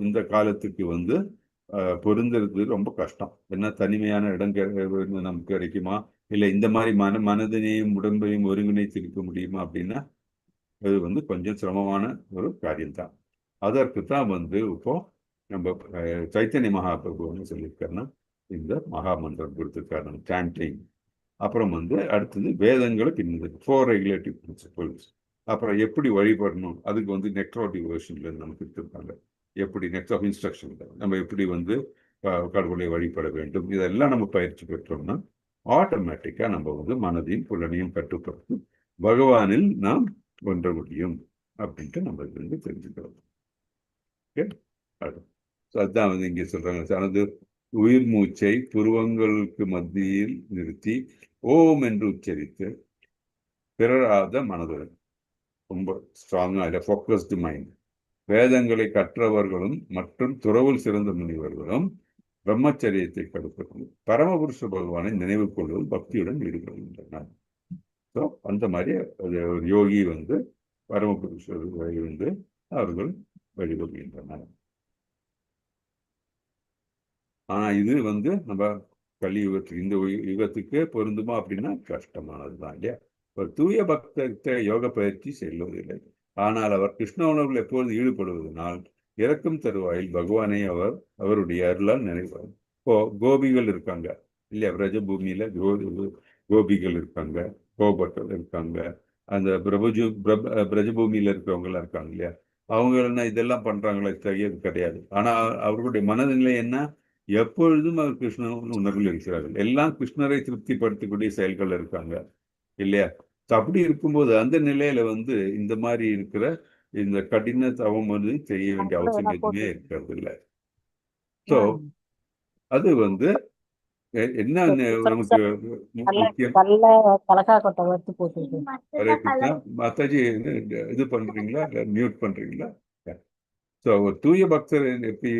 இந்த காலத்துக்கு பொருந்துறது ரொம்ப கஷ்டம். ஏன்னா தனிமையான இடம் நமக்கு கிடைக்குமா, இல்லை இந்த மாதிரி மனதினையும் உடம்பையும் ஒருங்கிணைத்திருக்க முடியுமா அப்படின்னா அது கொஞ்சம் சிரமமான ஒரு காரியம்தான். அதற்கு தான் இப்போ நம்ம சைத்தன்ய மகாபிரபு சொல்லியிருக்காருன்னா இந்த மகாமந்திரம் கொடுத்துருக்காரு, நம்ம சாண்டிங். அப்புறம் அடுத்தது வேதங்களை பின்னது 4 ரெகுலேட்டிவ் பிரின்சிபல்ஸ். அப்புறம் எப்படி வழிபடணும், அதுக்கு நெக்ஸ்ட் ஆஃப் டிவோஷன்ல நமக்கு கொடுத்துருக்காங்க. எப்படி நெக்ஸ்ட் ஆஃப் இன்ஸ்ட்ரக்ஷன் நம்ம எப்படி கடவுளை வழிபட வேண்டும், இதெல்லாம் நம்ம பயிற்சி பெற்றோம்னா ஆட்டோமேட்டிக்கா நம்ம மனதையும் புலனையும் கட்டுப்படுத்தி பகவானில் நாம் ஒன்ற முடியும் அப்படின்ட்டு நம்ம தெரிஞ்சுக்கிறோம். அதுதான் இங்க சொல்றாங்க, தனது உயிர் மூச்சை புருவங்களுக்கு மத்தியில் நிறுத்தி ஓம் என்று உச்சரித்து பிறராத மனதுடன், ரொம்ப ஸ்ட்ராங்கா இல்லை, ஃபோக்கஸ்டு மைண்ட். வேதங்களை கற்றவர்களும் மற்றும் துறவில் சிறந்த முனிவர்களும் பிரம்மச்சரியத்தை கடுப்பது பரமபுருஷ பகவானை நினைவு கொள்வது பக்தியுடன் ஈடுபடுகின்றனர். ஸோ அந்த மாதிரி ஒரு யோகி பரமபுருஷரை அவர்கள் வழிபடுகின்றனர். ஆனா இது நம்ம கலியுகத்துக்கு இந்த யுகத்துக்கு பொருந்துமா அப்படின்னா கஷ்டமானதுதான் இல்லையா. ஒரு தூய பக்தர்கிட்ட யோக பயிற்சி செல்வதில்லை, ஆனால் அவர் கிருஷ்ண உணர்வில் எப்பொழுது ஈடுபடுவதனால் இறக்கும் தருவாயில் பகவானை அவருடைய அருளால் நினைவார். இப்போ கோபிகள் இருக்காங்க இல்லையா, பிரஜபூமியில கோபிகள் இருக்காங்க, கோபர்கள் இருக்காங்க, அந்த பிரஜபூமியில இருக்கிறவங்க எல்லாம் இருக்காங்க இல்லையா. அவங்க என்ன இதெல்லாம் பண்றாங்களே தெரியாது கிடையாது. ஆனா அவர்களுடைய மனநிலை என்ன, எப்பொழுதும் அவர் கிருஷ்ண உணர்வில் இருக்கிறார்கள், எல்லாம் கிருஷ்ணரை திருப்திப்படுத்தக்கூடிய செயல்கள் இருக்காங்க இல்லையா. அப்படி இருக்கும்போது அந்த நிலையில இந்த மாதிரி இருக்கிற இந்த கடின தவம் செய்ய வேண்டிய அவசியம் எதுவுமே இருக்கிறது இல்லை. ஸோ அது என்ன நமக்கு முக்கியம். மாதாஜி இது பண்றீங்களா, மியூட் பண்றீங்களா? ஸோ ஒரு தூய பக்தர் எப்படி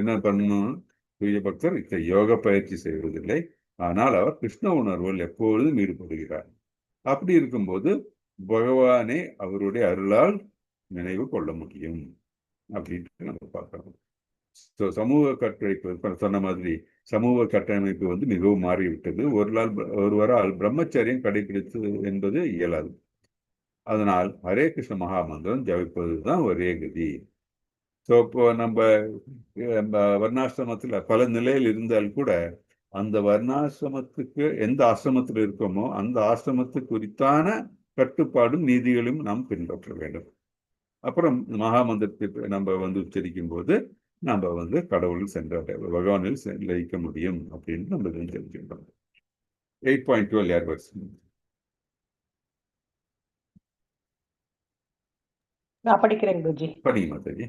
என்ன பண்ணணும், தூய பக்தர் யோக பயிற்சி செய்வதில்லை, ஆனால் அவர் கிருஷ்ண உணர்வில் எப்பொழுதும் ஈடுபடுகிறார். அப்படி இருக்கும்போது பகவானை அவருடைய அருளால் நினைவு கொள்ள முடியும் அப்படின்ட்டு நம்ம பார்க்கணும். ஸோ சமூக கட்டமைப்பு சொன்ன மாதிரி சமூக கட்டமைப்பு மிகவும் மாறிவிட்டது. ஒருவரால் பிரம்மச்சரியம் கடைபிடித்தது என்பது இயலாது. அதனால் ஹரே கிருஷ்ண மகாமந்திரம் ஜபிப்பதுதான் ஒரே கதி. ஸோ இப்போ நம்ம வர்ணாசிரமத்தில் பல நிலையில் இருந்தால் கூட அந்த வர்ணாசிரமத்துக்கு எந்த ஆசிரமத்தில் இருக்கோமோ அந்த ஆசிரமத்துக்கு குறித்தான கட்டுப்பாடும் நீதிகளையும் நாம் பின்பற்ற வேண்டும். அப்புறம் மகாமந்திரத்தை நம்ம உச்சரிக்கும் போது நம்ம கடவுளில் பகவானில் லயிக்க முடியும் அப்படின்னு நம்ம தெரிஞ்சுக்கிட்டோம். 8.12 யார் வருஷம் நான் படிக்கிறேன் குருஜி. படிங்க மாதாஜி.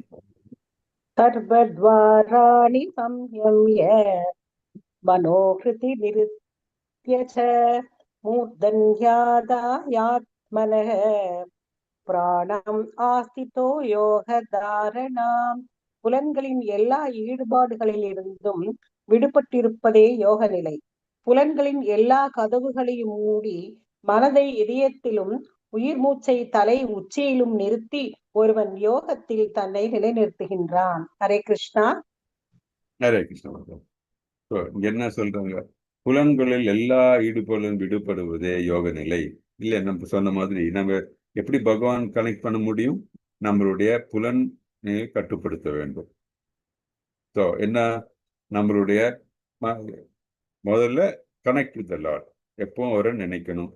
சர்வத்வாராணி சம்யம்ய மனோஹிருதி நிருத்ய ச மூர்தன்யாதாயாத்மனஹ பிராணம் ஆஸ்திதோ யோக தாரணாம். புலன்களின் எல்லா ஈடுபாடுகளில் இருந்தும் விடுபட்டிருப்பதே யோக நிலை. புலன்களின் எல்லா கதவுகளையும் மூடி மனதை இதயத்திலும் உயிர் மூச்சை தலை உச்சியிலும் நிறுத்தி ஒருவன் யோகத்தில் தன்னை நிலைநிறுத்துகின்றான். ஹரே கிருஷ்ணா. ஹரே கிருஷ்ணா. இங்க என்ன சொல்றாங்க? புலன்களில் எல்லா ஈடுபாடும் விடுபடுவதே யோக நிலை. இல்லை, நம்ம சொன்ன மாதிரி நம்ம எப்படி பகவான் கனெக்ட் பண்ண முடியும்? நம்மளுடைய புலன் கட்டுப்படுத்த வேண்டும். ஸோ என்ன, நம்மளுடைய முதல்ல கனெக்ட் வித் த லார்ட், எப்பவும் அவரை நினைக்கணும்.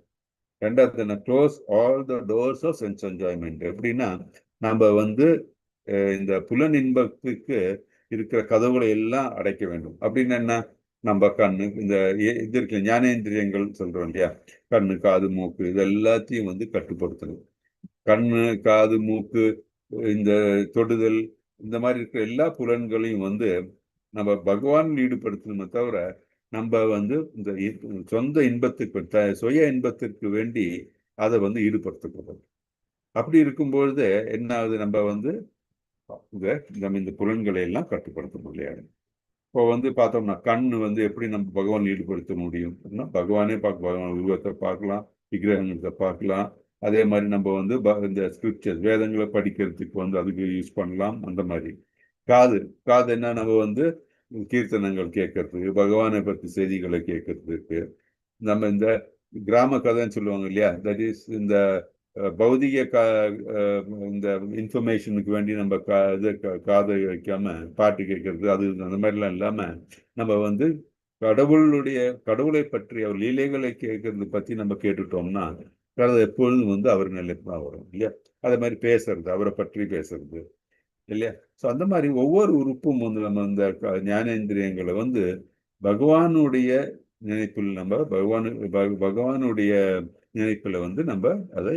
ரெண்டாவது, close all the doors of sense enjoyment. எப்படின்னா நம்ம வந்து இந்த புலன் இன்பத்துக்கு இருக்கிற கதவுகளை எல்லாம் அடைக்க வேண்டும். அப்படின்னு என்ன, நம்ம கண்ணு, இந்த இது இருக்கு ஞானேந்திரியங்கள் சொல்றோம் இல்லையா, கண்ணு காது மூக்கு, இது எல்லாத்தையும் வந்து கட்டுப்படுத்தணும். கண்ணு காது மூக்கு, இந்த தொடுதல், இந்த மாதிரி இருக்கிற எல்லா புலன்களையும் வந்து நம்ம பகவான் ஈடுபடுத்தணுமே தவிர நம்ம வந்து இந்த சொந்த இன்பத்துக்கு சுய இன்பத்திற்கு வேண்டி அதை வந்து ஈடுபடுத்தக்கூடாது. அப்படி இருக்கும்பொழுது என்ன ஆகுது, நம்ம வந்து இந்த புலன்களை எல்லாம் கட்டுப்படுத்த முடியாது. இப்போ வந்து பார்த்தோம்னா கண்ணு வந்து எப்படி நம்ம பகவான் ஈடுபடுத்த முடியும்? பகவானே பகவான் உருவத்தை பார்க்கலாம், விக்கிரகங்களை பார்க்கலாம். அதே மாதிரி நம்ம வந்து இந்த ஸ்கிரிப்சர் வேதங்களை படிக்கிறதுக்கு வந்து அதுக்கு யூஸ் பண்ணலாம். அந்த மாதிரி காது என்ன, நம்ம வந்து கீர்த்தனங்கள் கேட்கறதுக்கு, பகவானை பற்றி செய்திகளை கேட்கறதுக்கு, நம்ம இந்த கிராம கதைன்னு சொல்லுவாங்க இல்லையா, தட் இஸ் இந்த பௌதிக இந்த இன்ஃபர்மேஷனுக்கு வேண்டி நம்ம காதை வைக்காம பாட்டு கேட்கறது, அது அந்த மாதிரிலாம் இல்லாம நம்ம வந்து கடவுளை பற்றி அவர் லீலைகளை கேட்கறது பத்தி நம்ம கேட்டுட்டோம்னா அது எப்பொழுதும் வந்து அவர் நிலைக்கு தான் வரும் இல்லையா. அதே மாதிரி பேசுறது, அவரை பற்றி பேசுறது இல்லையா. ஸோ அந்த மாதிரி ஒவ்வொரு உறுப்பும் வந்து நம்ம இந்த ஞானேந்திரியங்களை வந்து பகவானுடைய நினைப்பில் நம்ம பகவானுடைய நினைப்பில் வந்து நம்ம அதை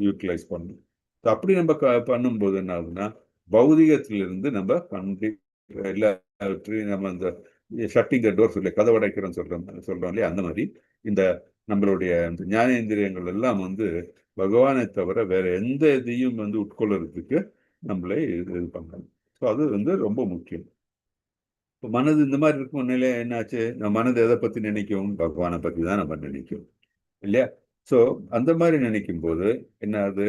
யூட்டிலைஸ் பண்ணணும். அப்படி நம்ம பண்ணும்போது என்ன ஆகுதுன்னா, பௌதிகத்திலிருந்து நம்ம எல்லாவற்றையும் நம்ம இந்த ஷட்டிங் த டோர் சொல்லி கதவடைக்கிறோம் சொல்றோம் இல்லையா, அந்த மாதிரி இந்த நம்மளுடைய ஞானேந்திரியங்கள் எல்லாம் வந்து பகவானை தவிர வேற எந்த இதையும் வந்து உட்கொள்றதுக்கு நம்மளே இது பண்ணணும். ஸோ அது வந்து ரொம்ப முக்கியம். இப்போ மனது இந்த மாதிரி இருக்கும் நிலை என்னாச்சு, நம்ம மனது எதை பற்றி நினைக்கும்? பகவானை பற்றி தான் நம்ம நினைக்கும் இல்லையா. ஸோ அந்த மாதிரி நினைக்கும் போது என்ன ஆகுது,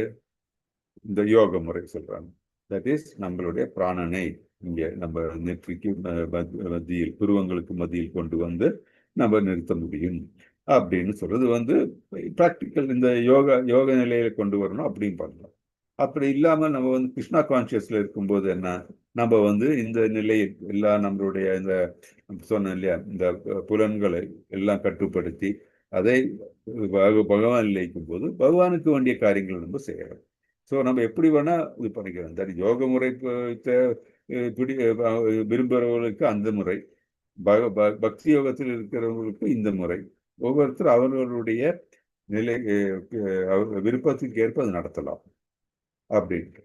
இந்த யோக முறை சொல்றாங்க. தட் இஸ் நம்மளுடைய பிராணனை இங்கே நம்ம நெற்றிக்கு மத்தியில், புருவங்களுக்கு மத்தியில் கொண்டு வந்து நம்ம நிறுத்த முடியும் அப்படின்னு சொல்றது வந்து ப்ராக்டிக்கல். இந்த யோக நிலையில கொண்டு வரணும் அப்படின்னு பண்ணலாம். அப்படி இல்லாமல் நம்ம வந்து கிருஷ்ணா கான்சியஸ்ல இருக்கும்போது என்ன, நம்ம வந்து இந்த நிலையை எல்லாம் நம்மளுடைய இந்த சொன்ன இல்லையா, இந்த புலன்களை எல்லாம் கட்டுப்படுத்தி அதை பகவான் நிலைக்கும் போது பகவானுக்கு வேண்டிய காரியங்களை நம்ம செய்யறோம். ஸோ நம்ம எப்படி வேணா இது பண்ணிக்கிறோம். இந்த யோக முறை விரும்புகிறவர்களுக்கு அந்த முறை, பக்தி யோகத்தில் இருக்கிறவங்களுக்கு இந்த முறை, ஒவ்வொருத்தரும் அவர்களுடைய நிலை விருப்பத்துக்கு ஏற்ப அது நடத்தலாம் அப்படின்ட்டு.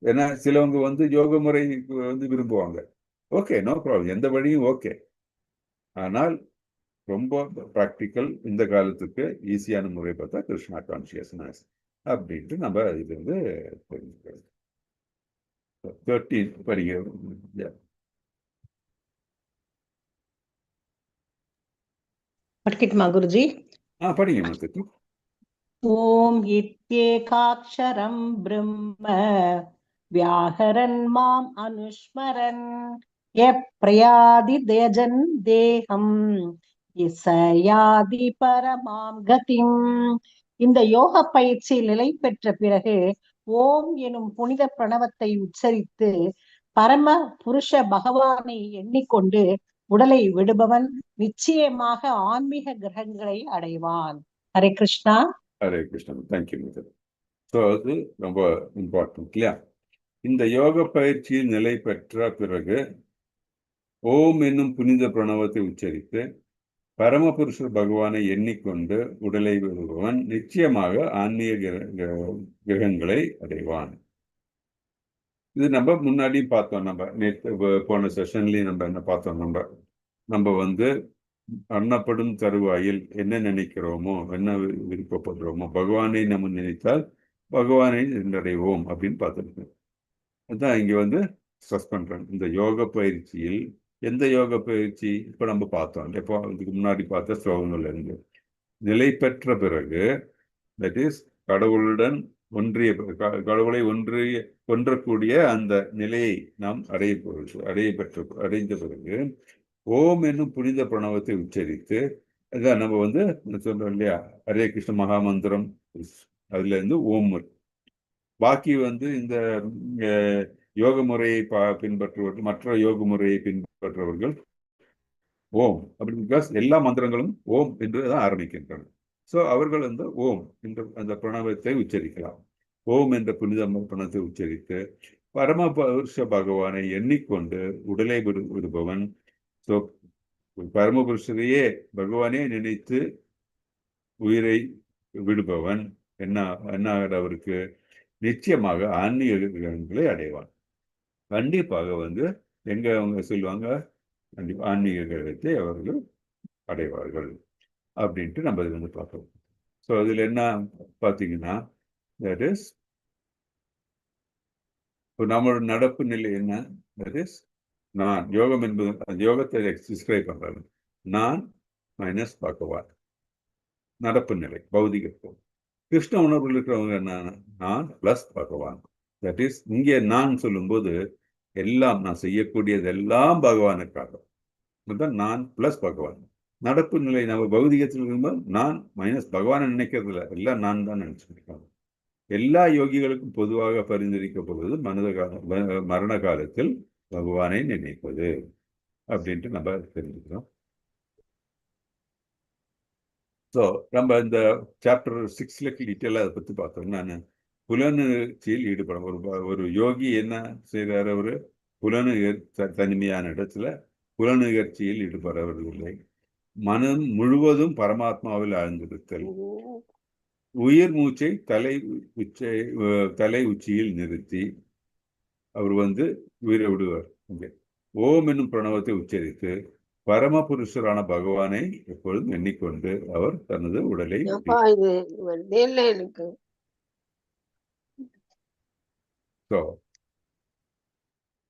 ஏன்னா சிலவங்க வந்து யோக முறை வந்து விரும்புவாங்க, ஓகே, நோ ப்ராப்ளம், எந்த வழியும் ஓகே. ஆனால் ரொம்ப ப்ராக்டிக்கல் இந்த காலத்துக்கு ஈஸியான முறை பார்த்தா கிருஷ்ணா கான்சியஸ்னஸ் அப்படின்ட்டு நம்ம இது வந்து தெரிஞ்சுக்கிறது. 13 படிக்கிறோம். படிக்கட்டுமா குருஜி? படிங்க மாத்தி. ஓம் இத்யேகாக்ஷரம் பிரம்ம வியாஹரன் மாம் அனுஸ்மரன் யப்ரயாதி தேஜன் தேகம் இசயாதி பரமாம் கதிம். இந்த யோக பயிற்சி நிலை பெற்ற பிறகு ஓம் எனும் புனித பிரணவத்தை உச்சரித்து பரம புருஷ பகவானை எண்ணிக்கொண்டு உடலை விடுபவன் நிச்சயமாக ஆன்மீக கிரகங்களை அடைவான். ஹரே கிருஷ்ணா. ஹரே கிருஷ்ணா. தேங்க்யூ. ஸோ அது ரொம்ப இம்பார்ட்டன்ட் இல்லையா. இந்த யோக பயிற்சியில் நிலை பெற்ற பிறகு ஓம் என்னும் புனித பிரணவத்தை உச்சரித்து பரமபுருஷர் பகவானை எண்ணிக்கொண்டு உடலை விடுபவன் நிச்சயமாக ஆன்மீக கிரகங்களை அடைவான். இது நம்ம முன்னாடி பார்த்தோம். நம்ம நேற்று போன செஷன்லயும் நம்ம என்ன பார்த்தோம், நம்ம வந்து அன்னப்படும் தருவாயில் என்ன நினைக்கிறோமோ, என்ன விருப்பப்படுறோமோ, பகவானை நம்ம நினைத்தால் பகவானை சென்றடைவோம் அப்படின்னு பார்த்துருக்கோம். அதுதான் இங்க வந்து ஸ்ட்ரெஸ் பண்றேன். இந்த யோக பயிற்சியில் எந்த யோக பயிற்சி இப்போ நம்ம பார்த்தோம், இப்போ இதுக்கு முன்னாடி பார்த்த ஸ்லோகங்கள்ல இருந்து நிலை பெற்ற பிறகு, தட் இஸ் கடவுளுடன் ஒன்றிய கடவுளை ஒன்றக்கூடிய அந்த நிலையை நாம் அடைந்த பிறகு ஓம் என்னும் புனித பிரணவத்தை உச்சரித்து, அதான் நம்ம சொல்றோம் இல்லையா, ஹரே கிருஷ்ண மகாமந்திரம், அதுல இருந்து ஓம். பாக்கி இந்த யோக முறையை பின்பற்றுவர்கள், மற்ற யோக முறையை பின்பற்றுவர்கள் ஓம் அப்படி, பிகாஸ் எல்லா மந்திரங்களும் ஓம் என்று தான் ஆரம்பிக்கின்றன. ஸோ அவர்கள் ஓம் என்ற அந்த பிரணவத்தை உச்சரிக்கலாம். ஓம் என்ற புனித பிரணவத்தை உச்சரித்து பரமபுருஷ பகவானை எண்ணிக்கொண்டு உடலை விடுபவன். ஸோ பரமபுருஷரையே பகவானே நினைத்து உயிரை விடுபவன் என்ன அவருக்கு நிச்சயமாக ஆன்மீகங்களை அடைவான். கண்டிப்பாக எங்க அவங்க சொல்லுவாங்க, ஆன்மீக கிரகத்தை அவர்கள் அடைவார்கள் அப்படின்ட்டு நம்ம இது பார்க்கணும். ஸோ அதில் என்ன பார்த்தீங்கன்னா, தட் இஸ் நம்மளோட நடப்பு நிலை என்ன, தட் இஸ் நான் யோகம் என்பது, அந்த யோகத்தை டிஸ்கிரைப் பண்றாங்க. நான் மைனஸ் பகவான் நடப்பு நிலை பௌதிகத்துவம். கிருஷ்ண உணர்வில் இருக்கிறவங்க என்ன, நான் பிளஸ் பகவான். தட் இஸ் இங்கே நான் சொல்லும்போது எல்லாம் நான் செய்யக்கூடியது எல்லாம் பகவானுக்காக, நான் பிளஸ் பகவான். நடப்பு நிலை நம்ம பௌதிகத்தில் இருக்கும்போது நான் மைனஸ் பகவானை நினைக்கிறது இல்லை, எல்லாம் நான் தான் நினைச்சிருக்காங்க. எல்லா யோகிகளுக்கும் பொதுவாக பரிந்துரைக்கப்படுவது மரண காலத்தில் பகவானை நினைப்பது அப்படின்ட்டு நம்ம தெரிஞ்சுக்கிறோம். ஸோ நம்ம இந்த சாப்டர் 6ல டீட்டெயிலாக அதை பற்றி பார்த்தோம். நான் புலனுச்சியில் ஈடுபடும் ஒரு யோகி என்ன செய்கிறார், அவர் தனிமையான இடத்துல புலனுகர்ச்சியில் ஈடுபடுறவர்களை, மனம் முழுவதும் பரமாத்மாவில் ஆழ்ந்திருத்தல், உயிர் மூச்சை தலை உச்சியில் நிறுத்தி அவர் உயிரை விடுவார். ஓம் என்னும் பிரணவத்தை உச்சரித்து பரமபுருஷரான பகவானை எப்பொழுதும் எண்ணிக்கொண்டு அவர் தனது உடலை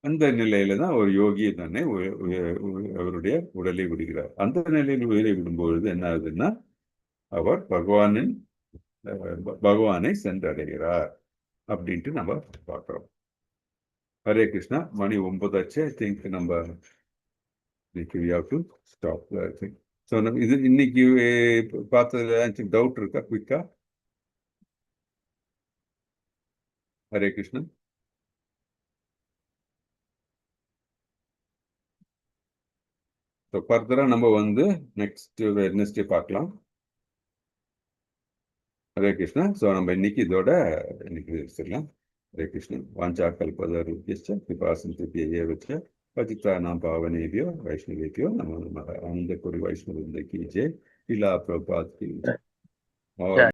அந்த நிலையில தான் ஒரு யோகி தன்னை அவருடைய உடலை விடுகிறார். அந்த நிலையில் உயிரை விடும்பொழுது என்ன ஆகுதுன்னா, அவர் பகவானை சென்றடைகிறார் அப்படின்ட்டு நம்ம பார்க்கிறோம். ஹரே கிருஷ்ணா. மணி 9 ஆச்சு. ஐ திங்க் நம்ம ஸ்டாப். ஸோ இது இன்னைக்கு பார்த்ததுல ஏதாச்சும் டவுட் இருக்கா குயிக்கா? ஹரே கிருஷ்ணன். ஸோ ஃபர்தராக நம்ம நெக்ஸ்ட் வெட்னஸ்டே பார்க்கலாம். ஹரே கிருஷ்ணா. ஸோ நம்ம இன்னைக்கு இதோட வச்சிடலாம். ஹரே கிருஷ்ணன். வாஞ்சா கல்பதருப்யஸ்ச கிருபாசந்தே வச்ச पतितानां पावनेभ्यो वैष्णवेभ्यो नमो नमः. आनंद कोरि वैष्णव वृंद की जय. लीला प्रभुपाद की जय.